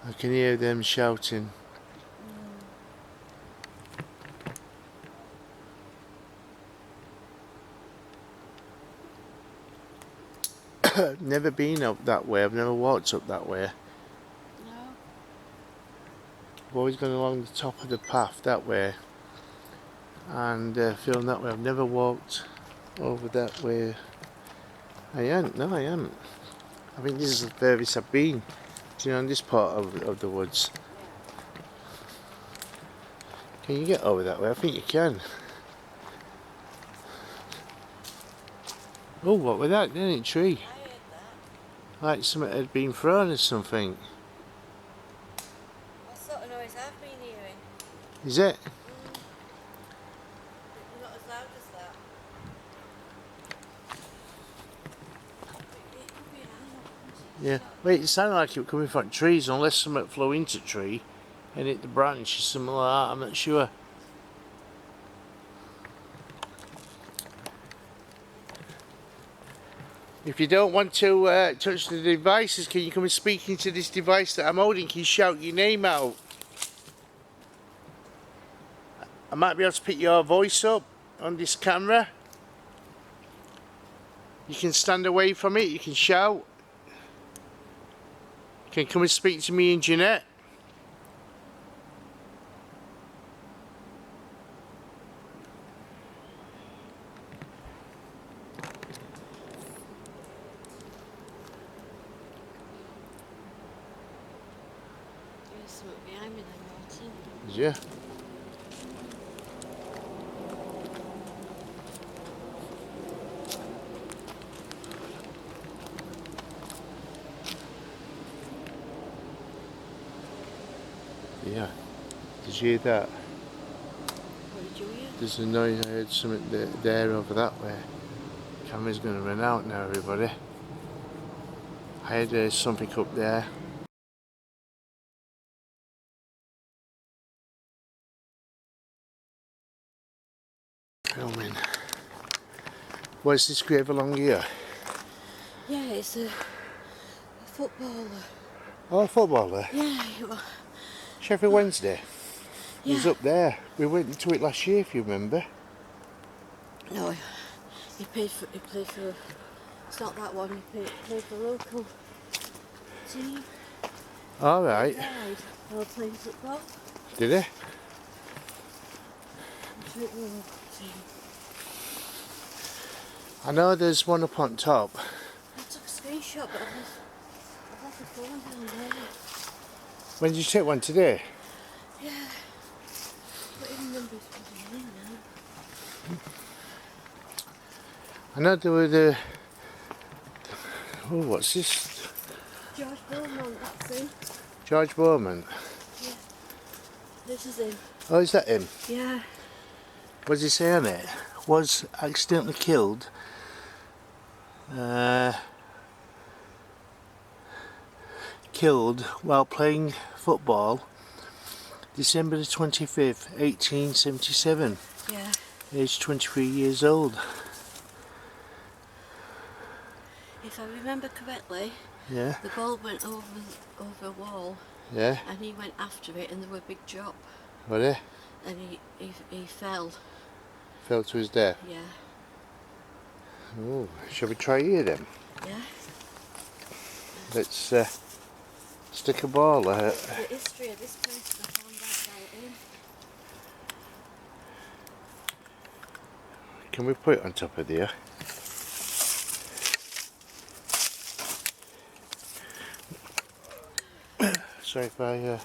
I can hear them shouting. I've never been up that way. I've never walked up that way. No. I've always gone along the top of the path that way and feeling that way. I've never walked over that way. I haven't. No, I haven't. I think this is the furthest I've been. Do you know, in this part of the woods. Can you get over that way? I think you can. Oh, what was that? Then a tree. I heard that. Like something had been thrown or something. What sort of noise I've been hearing? Is it? Not as loud as that. It could be an animal. Yeah. Wait, it sounded like it was coming from trees, unless something flew into a tree and hit the branch or something like that. I'm not sure. If you don't want to touch the devices, can you come and speak into this device that I'm holding? Can you shout your name out? I might be able to pick your voice up on this camera. You can stand away from it, you can shout. You can come and speak to me and Jeanette. There's something behind me then, Martin. Yeah. Yeah. Did you hear that? What did you hear? There's a noise. I heard something there over that way. Camera's going to run out now, everybody. I heard something up there. Filming. What's this grave along here? Yeah, it's a footballer. Oh, a footballer. Yeah, Sheffield Wednesday. He was Yeah. up there. We went to it last year, if you remember. no, he played for, it's not that one, he played for local team. All right. Died while playing football. Did he? He played for the local team. I know there's one up on top. I took a screenshot, but I've left the phone down there. When did you take one today? Yeah. But even numbers put in now. I know there were the. Oh, what's this? George Beaumont, that's him. George Bowman. This is him. Oh, is that him? Yeah. What does he say on it? Was accidentally killed. Killed while playing football, December the 25th, 1877. Yeah. Aged 23 years old. If I remember correctly, Yeah, the ball went over a wall yeah. and he went after it and there were a big drop What he? and he fell. Fell to his death. Yeah. Oh, shall we try here then? Yeah. Let's stick a ball. The history of this place I found out about him. Can we put it on top of there? Sorry if I.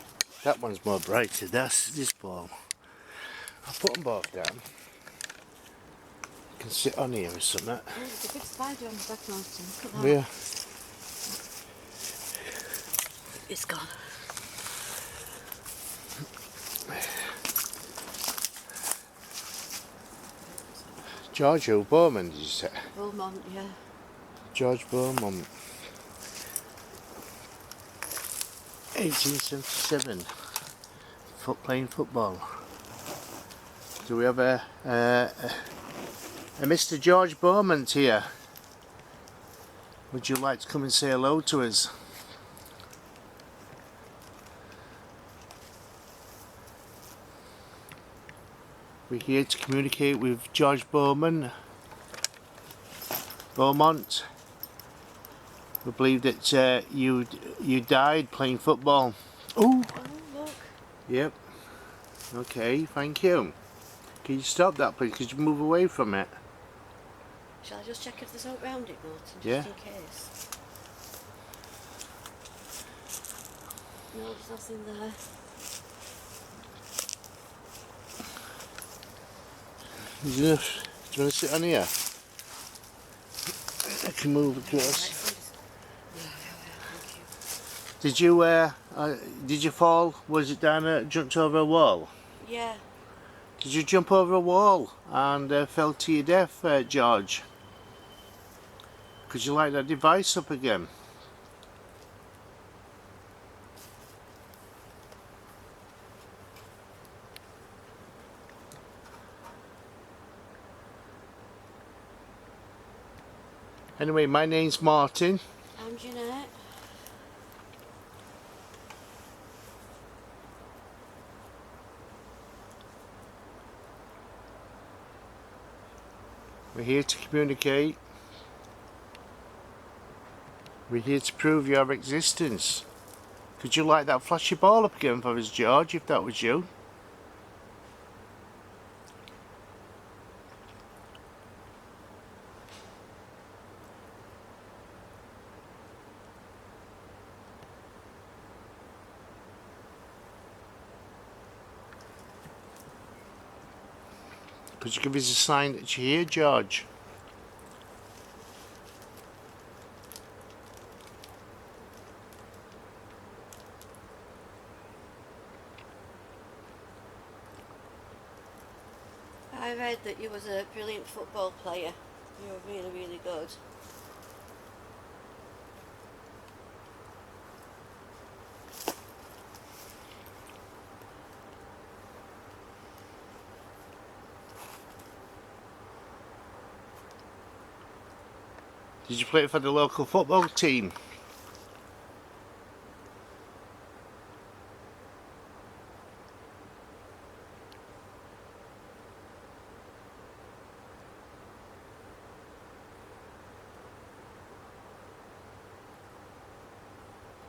That one's more brighter. That's this ball. I'll put them both down. You can sit on here or something. Oh, there's a big spider on the back mountain. Look at that. Yeah. It's gone. George Bowman, did you say? Beaumont, yeah. George Bowman. 1877. Playing football. Do we have a Mr. George Bowman here? Would you like to come and say hello to us? We're here to communicate with George Beaumont. We believe that you died playing football. Oh. Oh, look. Yep. Okay, thank you. Can you stop that, please? Could you move away from it? Shall I just check if there's out round it, Martin, just Yeah. in case? No, there's nothing there. Do you want to sit on here? I can move across. Did you fall? Was it down? Jumped over a wall? Yeah. Did you jump over a wall and fell to your death, George? Could you light that device up again? Anyway, my name's Martin. I'm Jeanette. We're here to communicate. We're here to prove your existence. Could you light that flashy ball up again for us, George, if that was you? Could you give us a sign that you're here, George? I read that you was a brilliant football player. You were really, really good. Did you play for the local football team?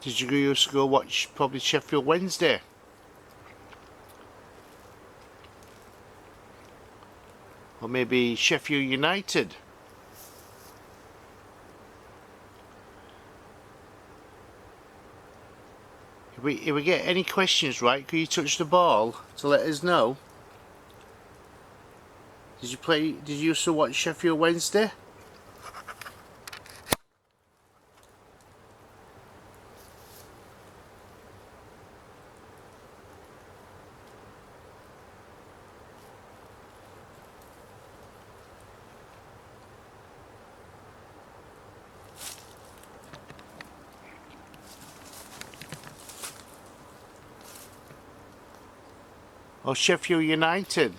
Did you used to go watch probably Sheffield Wednesday? Or maybe Sheffield United? If we get any questions right, could you touch the ball to let us know? Did you used to watch Sheffield Wednesday? Or Sheffield United?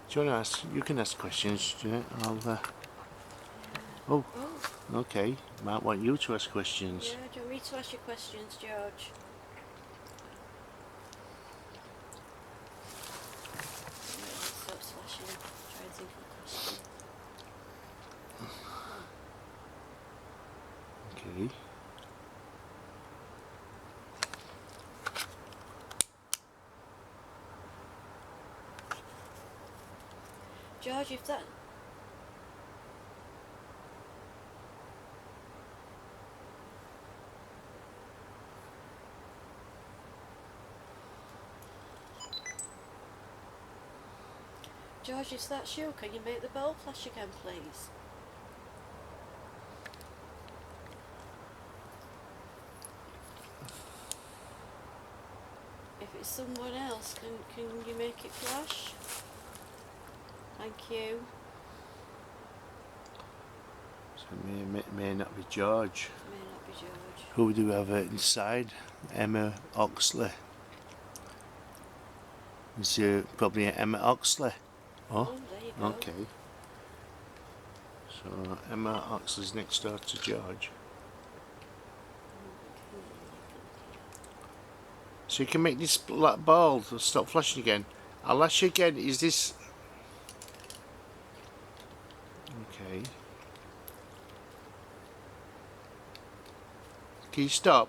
Do you want to ask? You can ask questions, Jeanette. Oh, okay. Might want you to ask questions. Yeah, do you want me to ask you questions, George? Stop slashing. Try and think of a question. Okay. George, if that... George, if that's you, can you make the ball flash again, please? If it's someone else, can you make it flash? Thank you. So it may not be George. It may not be George. Who do we have inside? Emma Oxley. Is probably Emma Oxley? Oh, There you go. okay. So Emma Oxley's next door to George. So you can make this black ball stop flashing again. I'll ask you again, is this... Okay. Can you stop?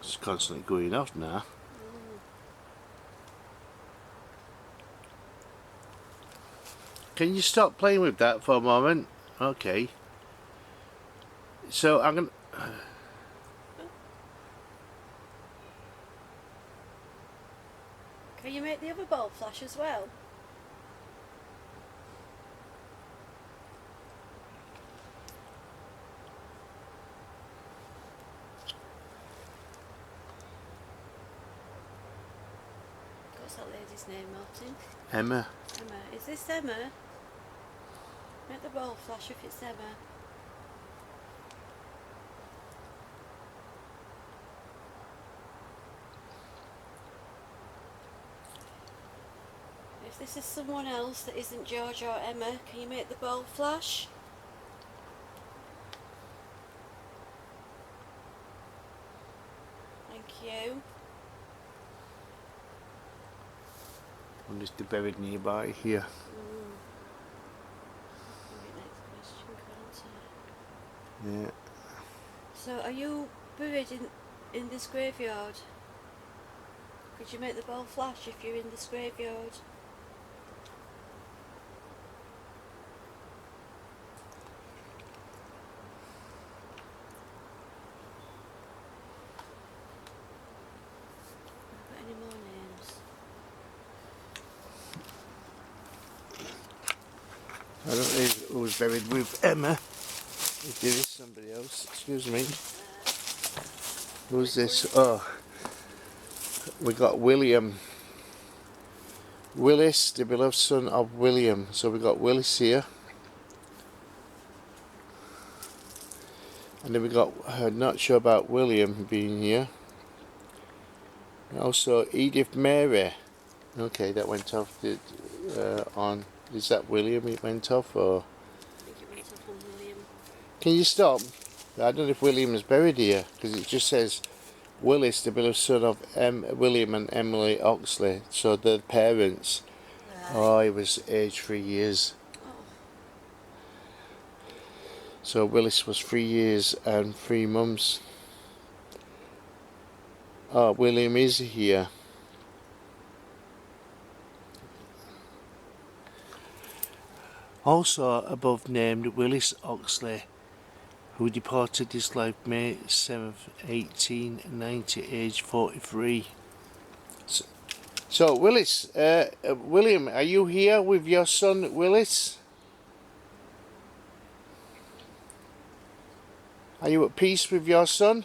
It's constantly going off now. Can you stop playing with that for a moment? Okay. So I'm gonna... Can you make the other ball flash as well? What's that lady's name, Martin? Emma. Emma. Is this Emma? Make the ball flash if it's Emma. this is someone else that isn't George or Emma. Can you make the ball flash? Thank you. I'm just buried nearby here. Next question, can't I? Yeah. So, are you buried in this graveyard? Could you make the ball flash if you're in this graveyard? Got any more names? I don't know who's buried with Emma. If there is somebody else, excuse me. Who's this? Oh, we got William. Willis, the beloved son of William. So we got Willis here. And then we got, not sure about William being here. And also Edith Mary. Okay, that went off on, is that William it went off or? I think it went up on William. Can you stop? I don't know if William is buried here because it just says Willis, the beloved son of William and Emily Oxley. So they're the parents. Right. Oh, he was aged 3 years. So Willis was 3 years and 3 months. Oh, William is here. Also above named Willis Oxley, who departed this life May 7th, 1890, age 43. So Willis, William, are you here with your son Willis? Are you at peace with your son?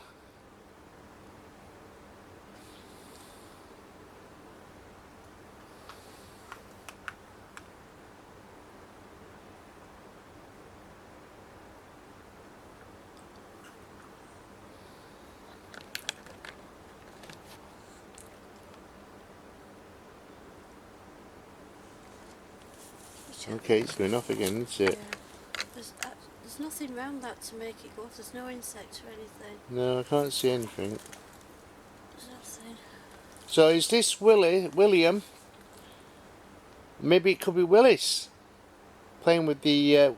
Okay, it's going off again, isn't it? Yeah. There's nothing round that to make it go off. There's no insect or anything. No, I can't see anything. There's nothing. So is this William? Maybe it could be Willis playing with the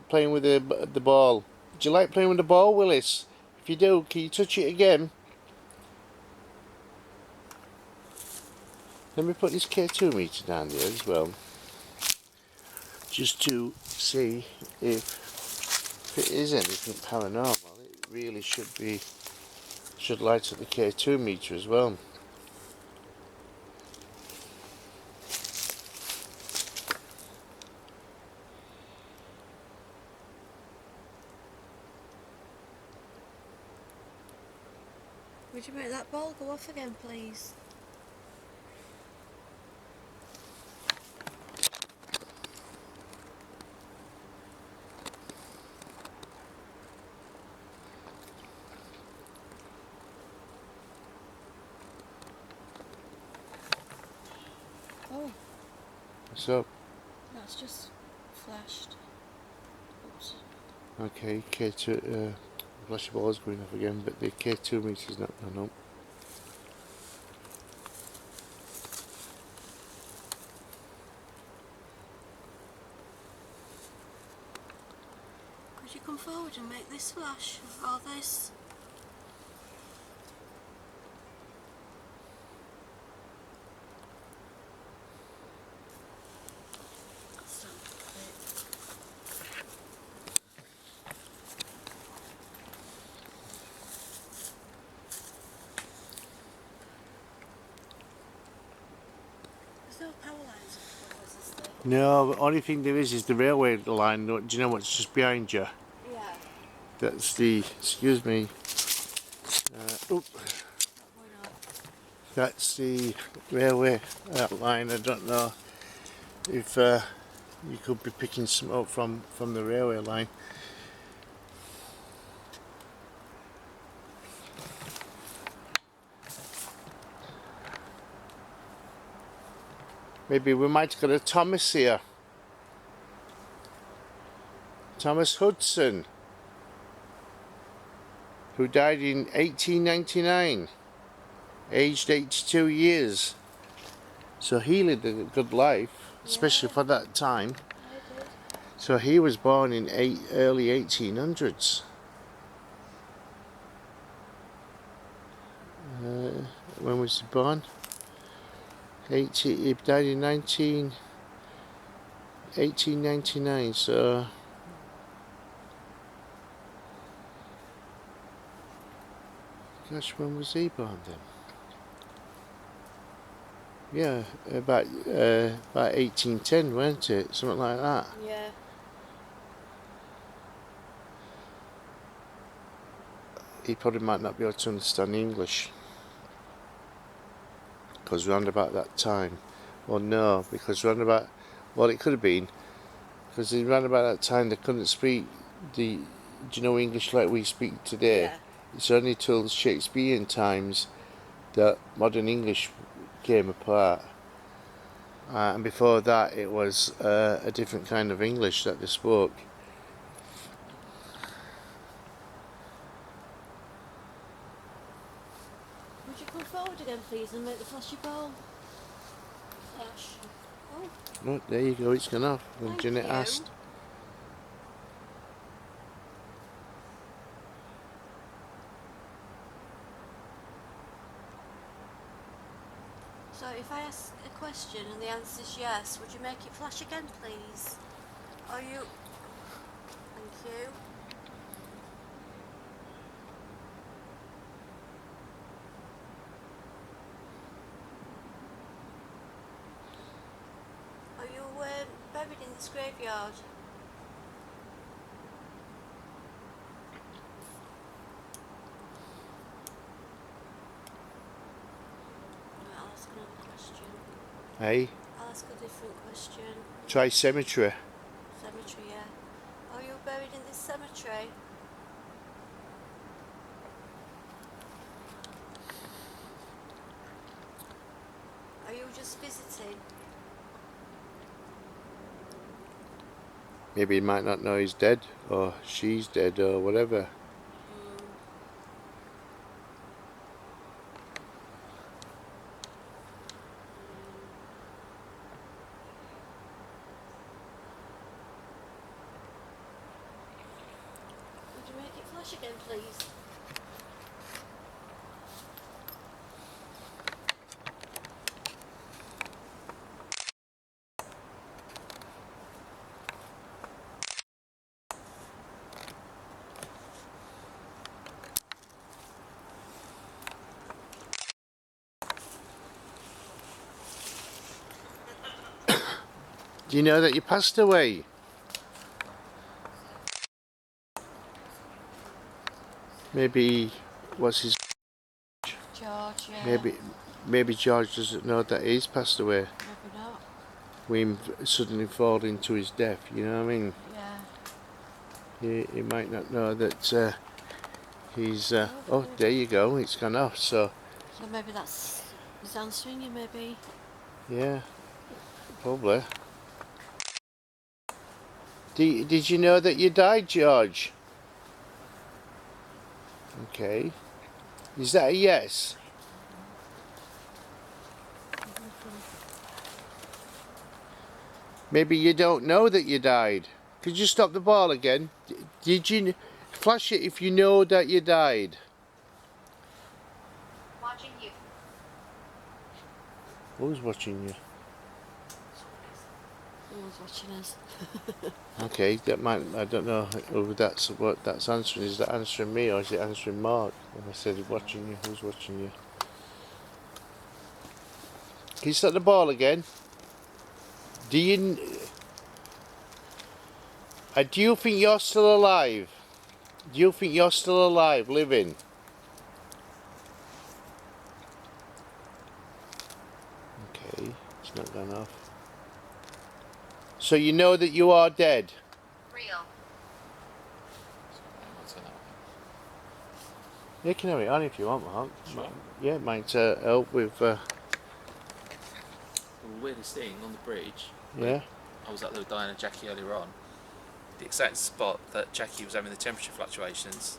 ball. Do you like playing with the ball, Willis? If you do, can you touch it again? Let me put this K2 meter down there as well, just to see if it is anything paranormal. It really should light up the K2 meter as well. Would you make that ball go off again, please? Oh, So, that's just flashed. Oops. okay, K2, flash ball is going off again, but the K2 meter is not going up. Could you come forward and make this flash? Or this? There's no power lines up is there? No, the only thing there is the railway line. Do you know what's just behind you? Yeah. That's the, excuse me, oop, that's the railway line. I don't know if you could be picking some up from the railway line. Maybe we might have got a Thomas here. Thomas Hudson, who died in 1899, aged 82 years. So he lived a good life, especially for that time. So he was born in early 1800s. When was he born? He died in 1899, so gosh, when was he born then? Yeah, about 1810, weren't it? Something like that. Yeah. He probably might not be able to understand English, because round about that time, or no, because round about, well, it could have been, because round about that time they couldn't speak the, do you know, English like we speak today? Yeah. It's only till Shakespearean times that modern English came apart, and before that it was a different kind of English that they spoke. Would you come forward again, please, and make the flashy bowl? Flash. Oh, Oh, there you go, it's gone off. When thank Jeanette you. asked. So if I ask a question and the answer is yes, would you make it flash again, please? Are you... Thank you. Are you buried in this graveyard? Right, I'll ask another question. Hey, I'll ask a different question. try cemetery. Cemetery, yeah. Are you buried in this cemetery? Are you just visiting? Maybe he might not know he's dead, or she's dead, or whatever. Would you make it flash again, please? Do you know that you passed away? Maybe, what's his... George, yeah. Maybe George doesn't know that he's passed away. Maybe not. We him suddenly fall into his death, you know what I mean? Yeah. He might not know that he's... oh, there you go, it's gone off, so... So maybe that's... He's answering you, maybe. Yeah, probably. Did you know that you died, George? Okay. Is that a yes? Maybe you don't know that you died. Could you stop the ball again? Did you... Flash it if you know that you died. Watching you. Who's watching you? No one's watching us. Okay, that might... I don't know who that's what that's answering. Is that answering me or is it answering Mark? When I said watching you, who's watching you? Can you stop the ball again? Do you think you're still alive? Do you think you're still alive, living? Okay, it's not gone off. So you know that you are dead? Real. You can have it on if you want, Mark. Sure. Yeah, it might help with... weirdest thing on the bridge. Yeah. I was up there with Diana and Jackie earlier on. The exact spot that Jackie was having the temperature fluctuations,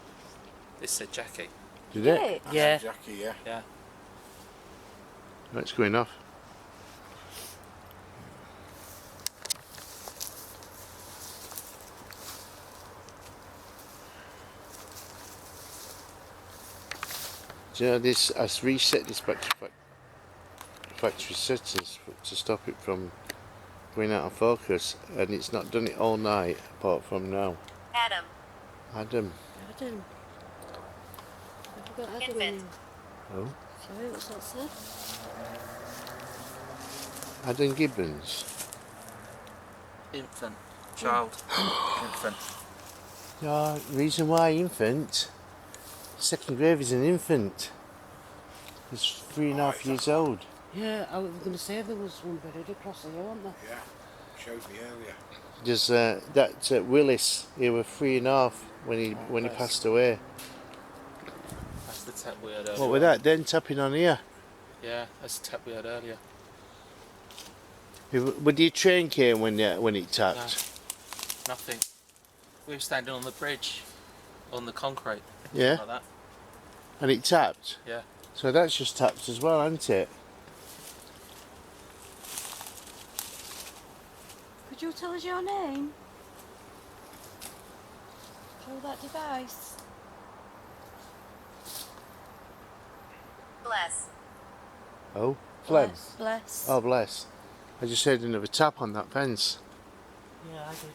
this said Jackie. Did it? Yeah. Jackie, yeah. Yeah. That's going off. Do you know this? I reset this back to factory settings to stop it from going out of focus, and it's not done it all night apart from now. Adam. Adam. Adam. Have you got Adam in? Oh. Sorry, what's that say? Adam Gibbons. Infant. Child. Infant. Yeah, reason why infant. Second grade is an infant. He's 3.5 years old. Yeah, I was going to say there was one buried across here, wasn't there? Yeah, showed me earlier. There's that Willis. He was 3.5 when he passed away. That's the tap we heard earlier. What was that? Then tapping on here. Yeah, that's the tap we heard earlier. But the train came when it tapped. No, nothing. We were standing on the bridge, on the concrete. Yeah. Like that. And it tapped. Yeah. So that's just tapped as well, hasn't it? Could you tell us your name? Show that device. Bless. Oh, Flem. Bless. Bless. Oh, bless. I just heard another tap on that fence. Yeah, I did.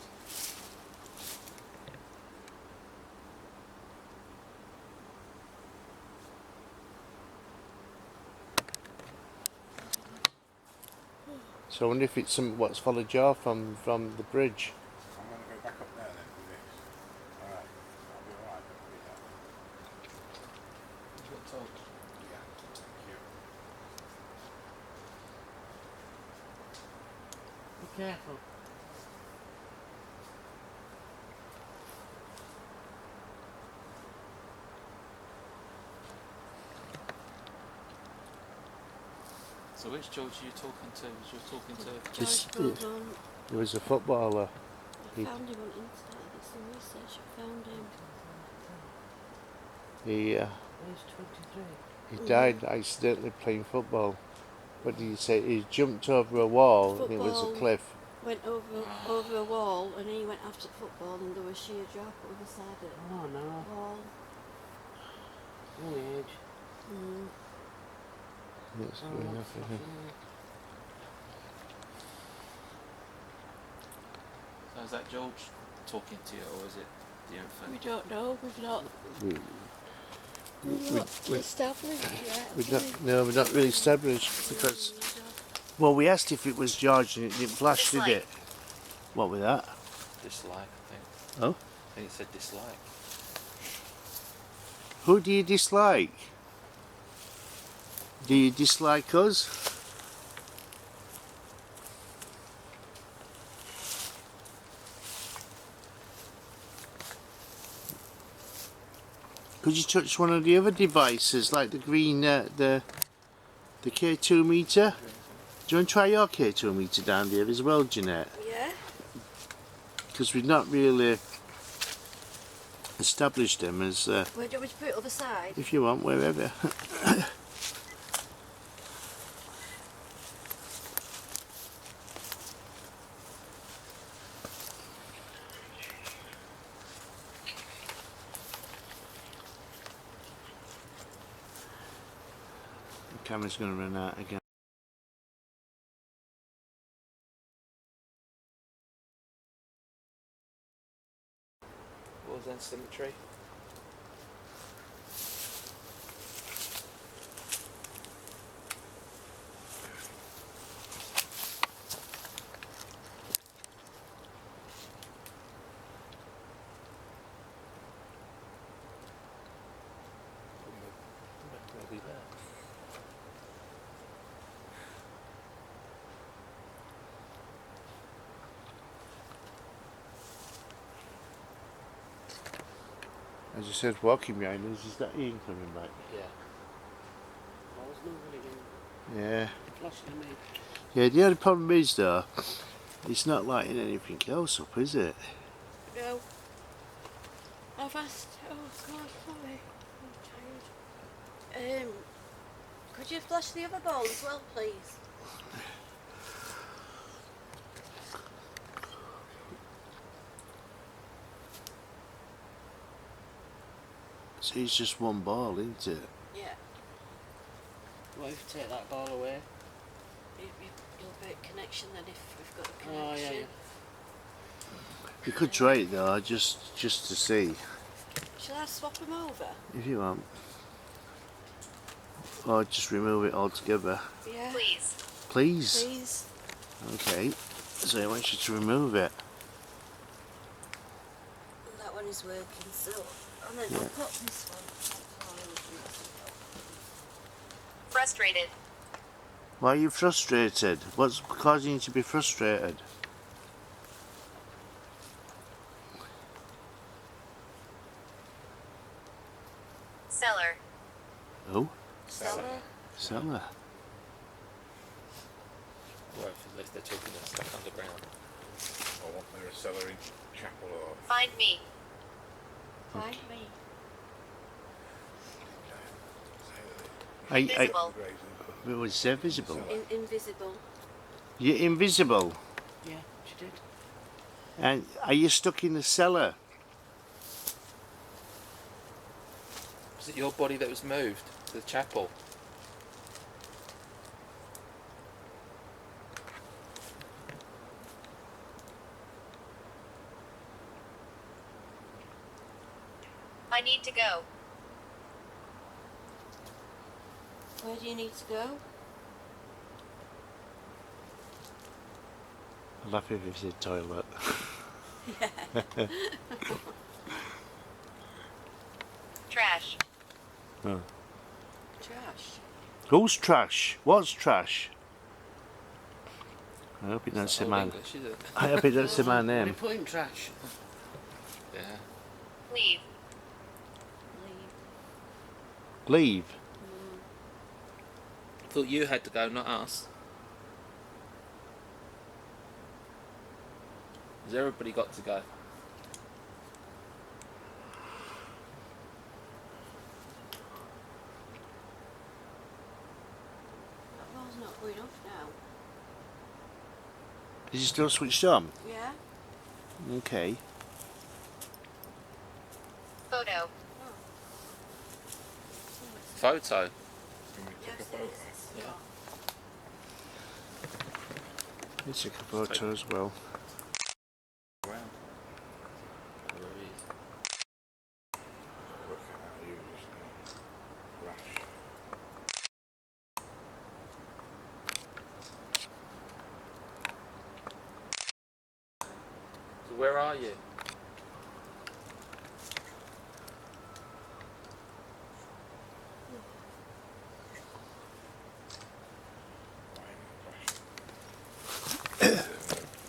So I wonder if it's what's followed you off from the bridge. I'm going to go back up there then with this. Alright, I'll be alright, don't worry about it. You got told. Yeah, thank you. Be careful. So which George are you talking to? You're talking to This- George Gordon. He was a footballer. I found him on internet. I did some research. I found him. He He's 23. he died accidentally playing football. What did you say? He jumped over a wall. And it was a Football. cliff. Went over a wall and he went after football and there was sheer drop on the side of Oh no. the wall. Young age. Mm. That's Oh, going that's off, I think. So is that George talking to you, or is it the We infant? don't know. We've not We- established yet. we're not really established because, well, we asked if it was George and it didn't flash, did it? What was that? Dislike, I think. Oh? I think it said dislike. Who do you dislike? Do you dislike us? Could you touch one of the other devices, like the green, the K2 meter? Do you want to try your K2 meter down there as well, Jeanette? Yeah. Because we've not really established them as, Where do you want me to put it other side? if you want, wherever. The camera's going to run out again. Wardsend Cemetery. They'll be there. As I said, walking behind us, is that Ian coming back? Yeah. I was moving again. Yeah. Flashing me. Yeah, the only problem is though, it's not lighting anything else up, is it? No. I've asked. Oh God, sorry. I'm tired. Could you flash the other ball as well, please? See, it's just one ball, isn't it? Yeah. What if you take that ball away? You'll break connection then if we've got a Oh, connection. yeah, yeah. You could try it though, just to see, Shall I swap them over? if you want. Or just remove it altogether. Yeah. Please. Please? Please. Okay, so I want you to remove it. That one is working, so and then I'll put this one. Frustrated. Why are you frustrated? What's causing you to be frustrated? Seller. Oh, Seller. Seller. Well, if they're talking about stuff underground. Or want there a cellar in chapel or... Find me. Find me. Visible. It was visible. Invisible. You're invisible. Yeah, she did. And are you stuck in the cellar? Was it your body that was moved to the chapel? I need to go. Where do you need to go? I love it if it's a toilet. Trash. Oh. Trash. Who's trash? What's trash? I hope it doesn't say Old my. English, is it? I hope it doesn't say my What are you name. putting trash? Yeah. Leave. Leave. Leave. I thought you had to go, not us. Has everybody got to go? That ball's not going off now. Is it still switched on? Yeah? Okay. Photo. Photo. Yes, it is. Yeah. Let's take a photo as well. Around. Where he is. Look at how you just rash. So where are you?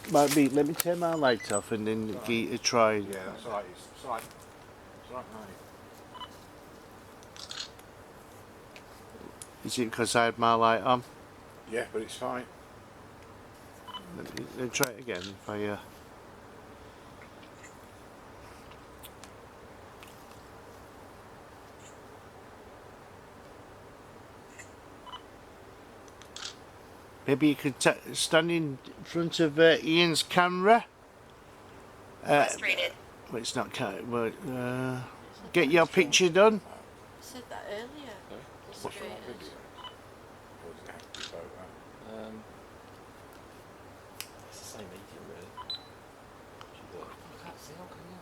Might be. Let me turn my light off and then give it a try. Yeah, that's right. It's right, mate. Is it because I had my light on? Yeah, but it's fine. Let me try it again. If I. Maybe you could stand in front of Ian's camera. Frustrated. Well, it's not well, get your picture done. I said that earlier. What's on that Frustrated. video? Or does it have to be photo? It's the same medium, really. I can't see, how can you?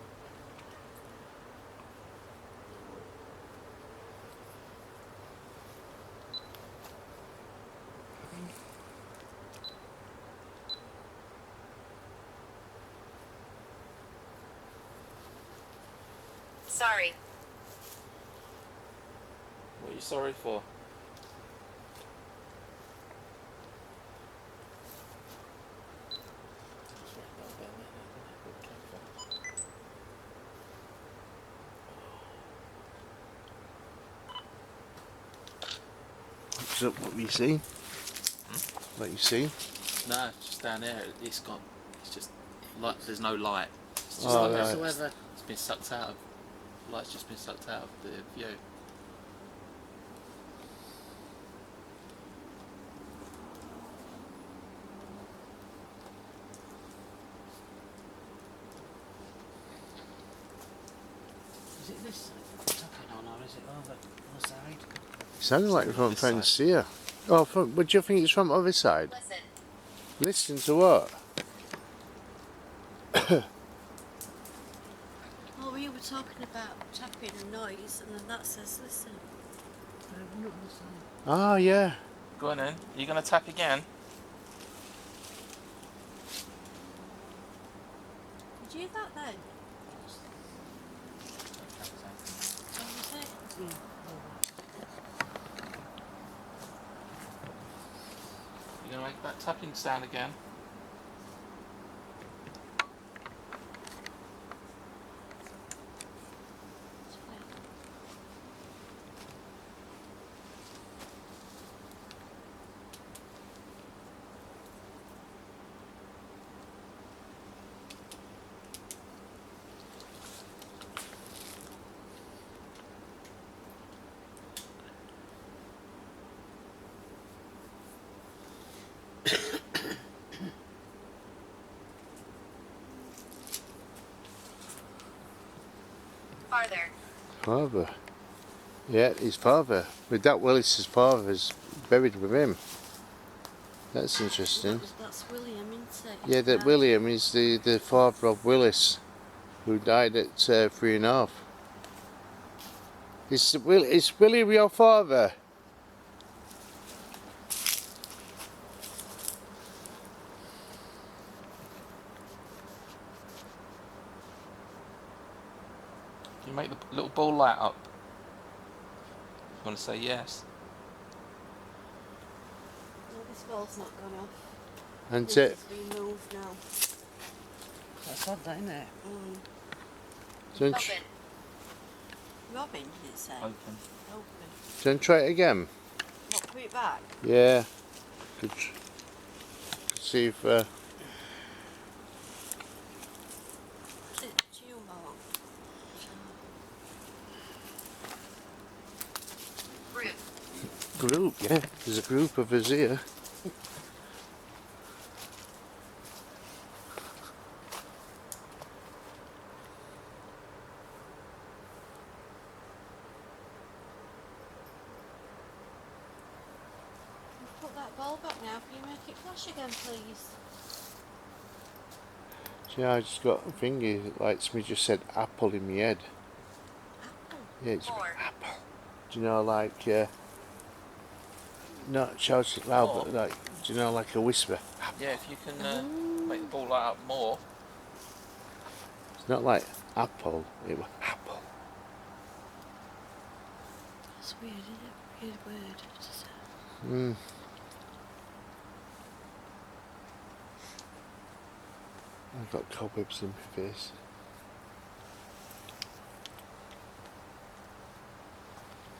Sorry. What are you sorry for? So what you see? What you see? No, it's just down there. It's got. It's just like there's no light. It's just Oh, like right. Whatsoever. it's been sucked out of. Light's just been sucked out of the view. Is it this side that's tucking on, or is it over the side? Sounded like from This friend side. Sia. Oh, from, what do you think it's from other side? Listen. Listen to what? Oh, we were talking about tapping and noise, and then that says listen. Oh, yeah. Go on then. Are you going to tap again? Did you hear that then? Oh, was it? You're going to make that tapping sound again? Farther. Father. Yeah, his father. With that Willis's father is buried with him. That's interesting. That's William, isn't it? Yeah, that William is the father of Willis, who died at 3.5. Is William your father? Can you make the little ball light up? You want to say yes? No, this ball's not gone off. And This has been moved now. That's odd, that, isn't it? don't Open. Robin, did it say? Open. Open. try it again. What, put it back? Yeah. Could see if Is it tune mark? Group. group. Yeah, there's a group of us here. Put that ball back now. Can you make it flash again, please? Yeah, I just got a finger like me just said apple in my head. Apple. Yeah, it's 4. apple. Do you know, like not shout it loud, but like, do you know, like a whisper? Yeah, if you can make the ball light up more. It's not like apple. It was apple. That's weird, isn't it? Weird word to say. Mm. I've got cobwebs in my face.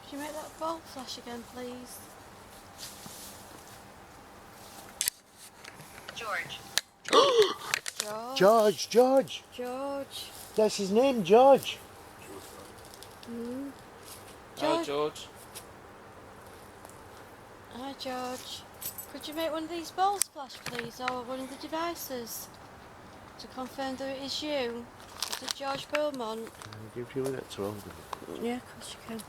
Could you make that ball flash again, please? George. George. George. George. That's his name, George. Hello, George. Hi, George. Could you make one of these balls flash, please, or one of the devices to confirm that it is you? Is it George Beaumont? I'll give you that to hold. Yeah, of course you can.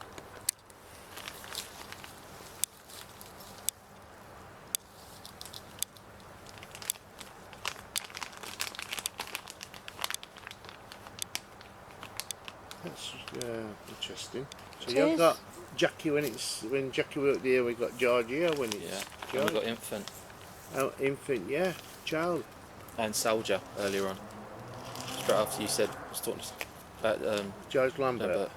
That's interesting. So It you've is. got Jackie when Jackie worked here. We got George here when it's Yeah. And George. we've got infant Oh, infant, yeah, child. and soldier earlier on. Straight after you said, I was talking about George Lambert. Lambert.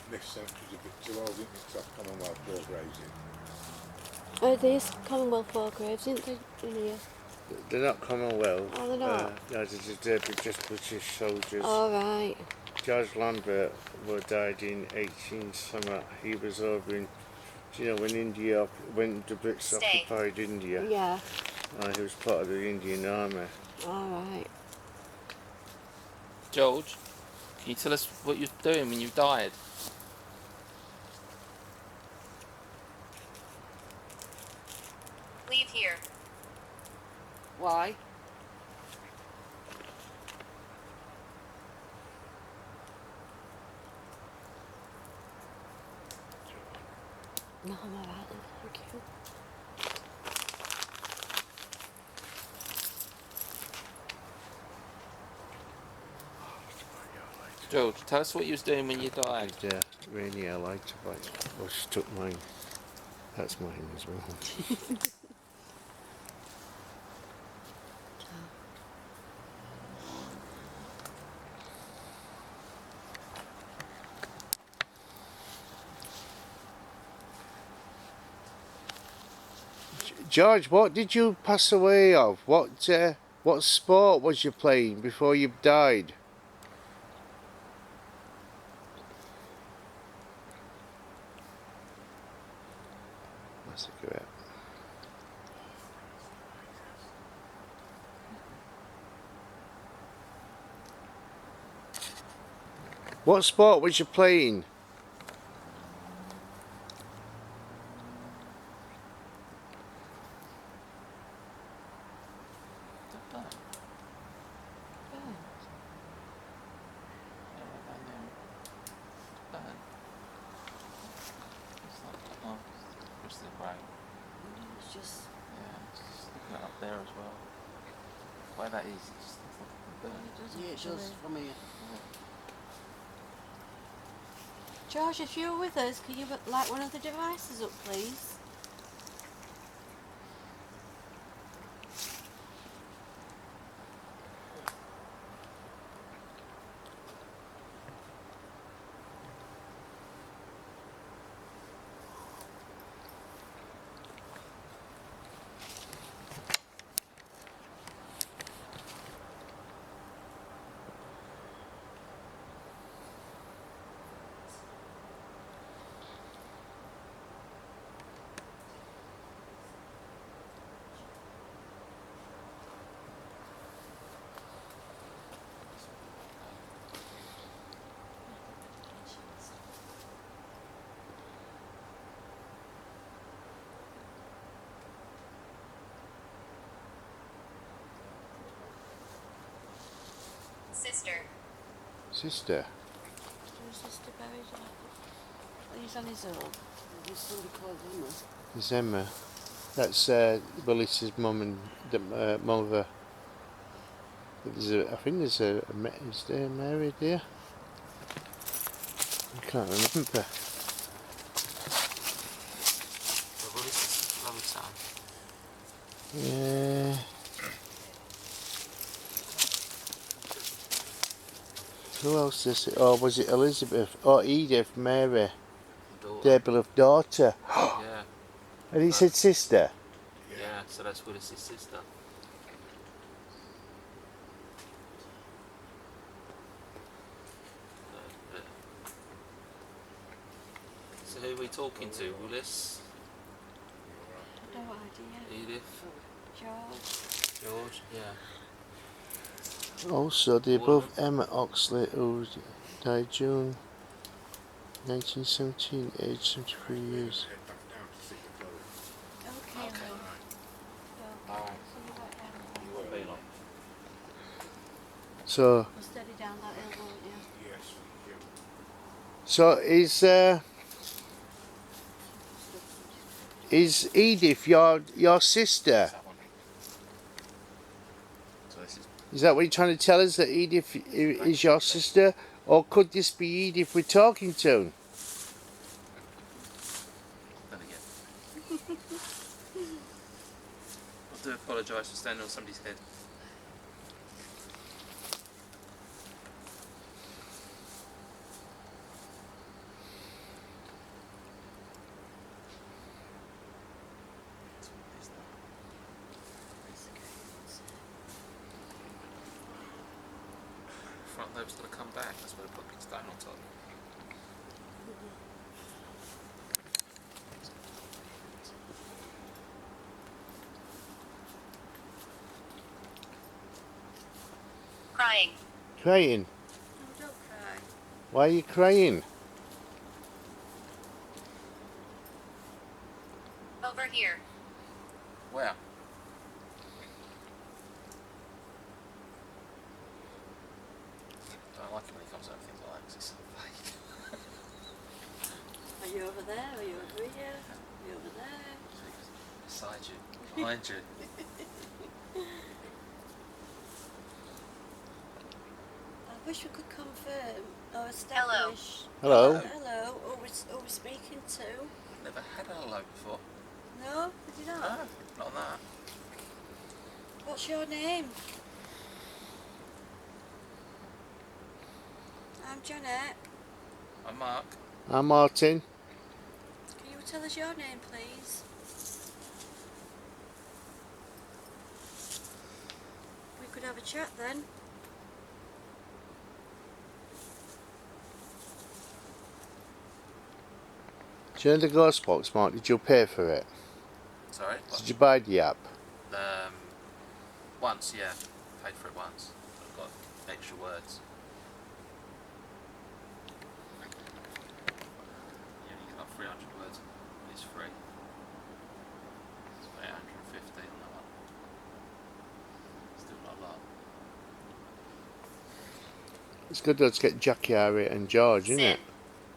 This century's a bit too old, isn't it, to have Commonwealth War graves in? There's Commonwealth War graves, isn't there, in here? They're not Commonwealth. Oh, they're not? No, they're just British soldiers. All right. George Lambert died in 18 summer. He was over in Do you know when the Brits Stay. occupied India? Yeah. He was part of the Indian Army. Alright. George, can you tell us what you're doing when you died? Leave here. Why? No, I'm alright then, thank you. George, tell us what you was doing when you died. Rainy, I like to bite. Oh, she took mine. That's mine as well. George, what did you pass away of? What sport was you playing before you died? That's a cigarette. What sport was you playing? It's just... Looking up there as well. Why that is, it just looks like a burn. Yeah, it does from here. George, if you're with us, can you light one of the devices up, please? Sister. Sister. Who's sister buried? He's on his own. There's somebody called Emma. It's Emma. That's Willis's mum and mother. I think there's is there Mary there? I can't remember. Yeah. Who else is it? Oh, was it Elizabeth? Oh, Edith, Mary. Their beloved daughter. Yeah. And he said sister. Yeah, so that's Willis's sister. So who are we talking to? Willis? No idea. Edith? George. George? Yeah. Also, the above Emma Oxley, who died June 1917, aged 73 years. Head back down to sit the clothes. Okay. Okay. Alright. So you got down. You won't be long. So, We'll steady down that hill, won't you? Yes, thank you. so is Edith your sister? That one. So this is Is that what you're trying to tell us, that Edith is your sister? Or could this be Edith we're talking to? done again. I do apologise for standing on somebody's head. Front lobe's going to come back, that's where the pocket's down on top. Crying. Crying? No, don't cry. Why are you crying? Over here. Where? I don't like it when he comes over things like that 'cause it's so vague. Are you over there? Are you over here? Are you over there? Beside you, behind you. I wish we could confirm or establish. Hello? Hello. Who we're speaking to? Never had a hello before. No, did you not? No, not on that. What's your name? I'm Janet. I'm Mark. I'm Martin. Can you tell us your name, please? We could have a chat then. Do you know the ghost box, Mark? Did you pay for it? Sorry? Did you buy the app? Once, yeah. Paid for it once. I've got extra words. You only get up 300 words. It's free. It's 850 on that one. Still not a lot. It's good though to get Jackie, Harriet and George, isn't it?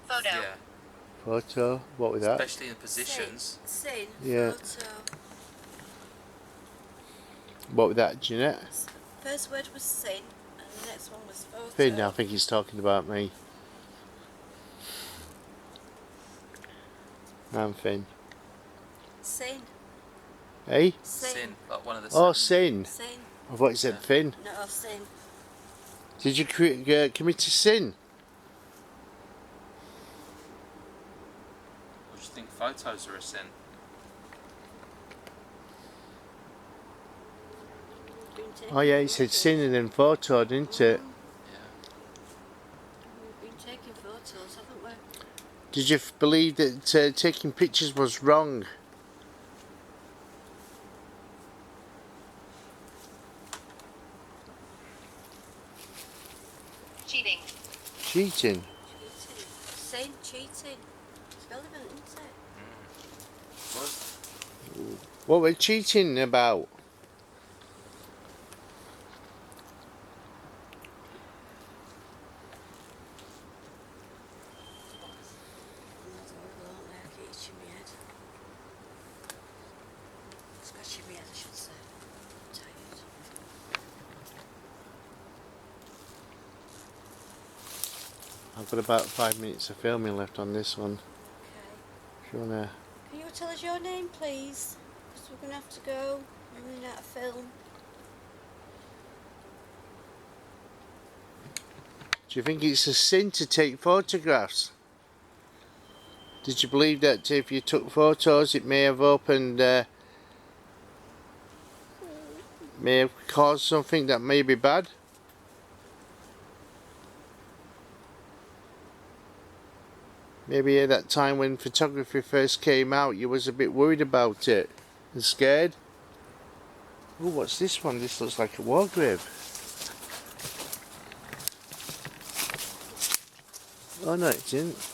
Photo. Yeah. Photo. What with that? Especially in positions. Sin. Yeah. Photo. What with that, Jeanette? First word was sin, and the next one was photo. Finn, I think he's talking about me. I'm Finn. Sin. Hey? Sin. Like one of the Oh, sin. sin. Sin. I thought you said Yeah. Finn. No, sin. Did you commit a sin? What do you think photos are a sin? We've been taking Oh yeah, he said photos. sin and then photo, didn't it? Yeah. We've been taking photos, haven't we? Did you believe that taking pictures was wrong? Cheating. Cheating? Cheating. Sin, cheating. It's relevant, isn't it? What? What were cheating about? That's horrible, aren't they? I keep itching my head. Scratching my head, I should say. I'm tired. I've got about 5 minutes of filming left on this one. Okay. If you wanna... Can you tell us your name, please? Because we're going to have to go. We're running out of film. Do you think it's a sin to take photographs? Did you believe that if you took photos it may have opened, may have caused something that may be bad? Maybe at that time when photography first came out you was a bit worried about it and scared? Oh, what's this one? This looks like a war grave. Oh no, it didn't. Is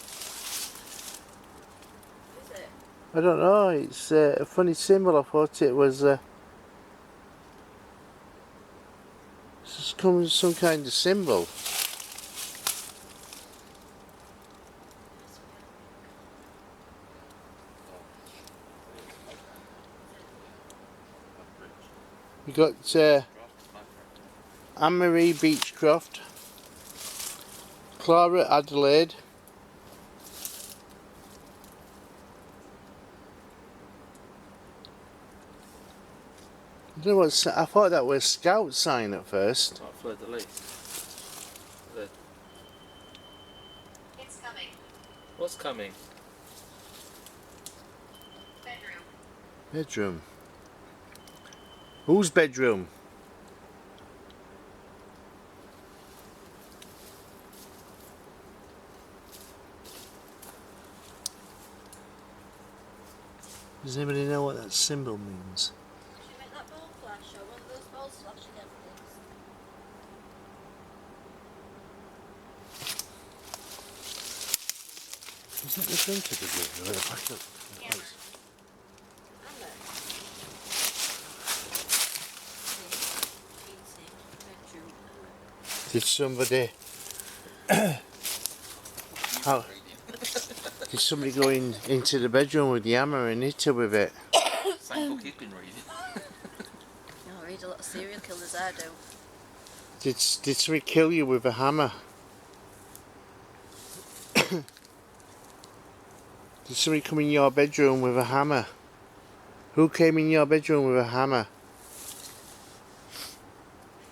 it? I don't know, it's a funny symbol. I thought it was some kind of symbol. We got Anne-Marie Beechcroft, Clara Adelaide, I don't know what, I thought that was a scout sign at first. Like fleur de lis. It's coming. What's coming? Bedroom. Bedroom. Whose bedroom? Does anybody know what that symbol means? Should we make that ball flash or one of those balls flash again, please? Is that the front of the room or the back of the house? Did somebody how did somebody go into the bedroom with the hammer and hit her with it? Same book he's been reading. I read a lot of serial killers, I do. Did somebody kill you with a hammer? Did somebody come in your bedroom with a hammer? Who came in your bedroom with a hammer?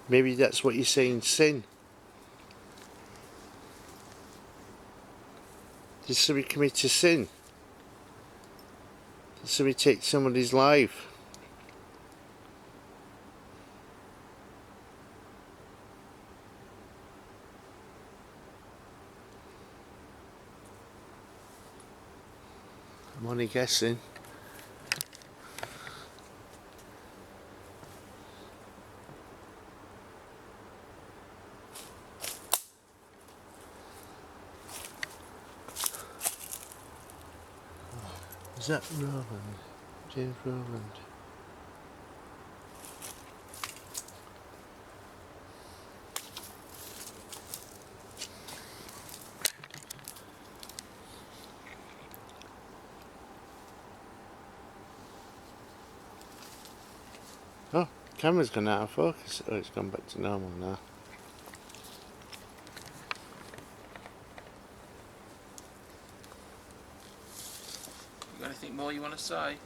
Maybe that's what you're saying, sin. Did somebody commit a sin? Did somebody take somebody's life? I'm only guessing. Is that Roland? James Roland? Oh, camera's gone out of focus. Oh, it's gone back to normal now. You got anything more you want to say?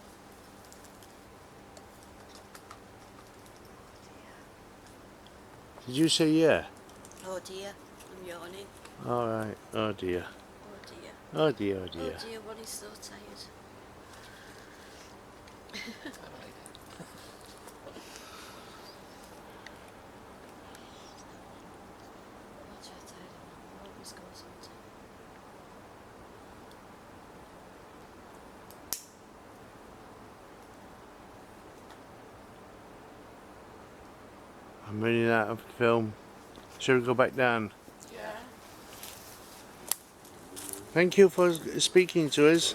Did you say yeah? Oh dear, I'm yawning. Alright, oh dear. Oh dear. Oh dear, oh Oh dear. dear, Ronnie's so tired. I'll try to hide him. I always go something. I'm running out of film. Shall we go back down? Yeah. Thank you for speaking to us.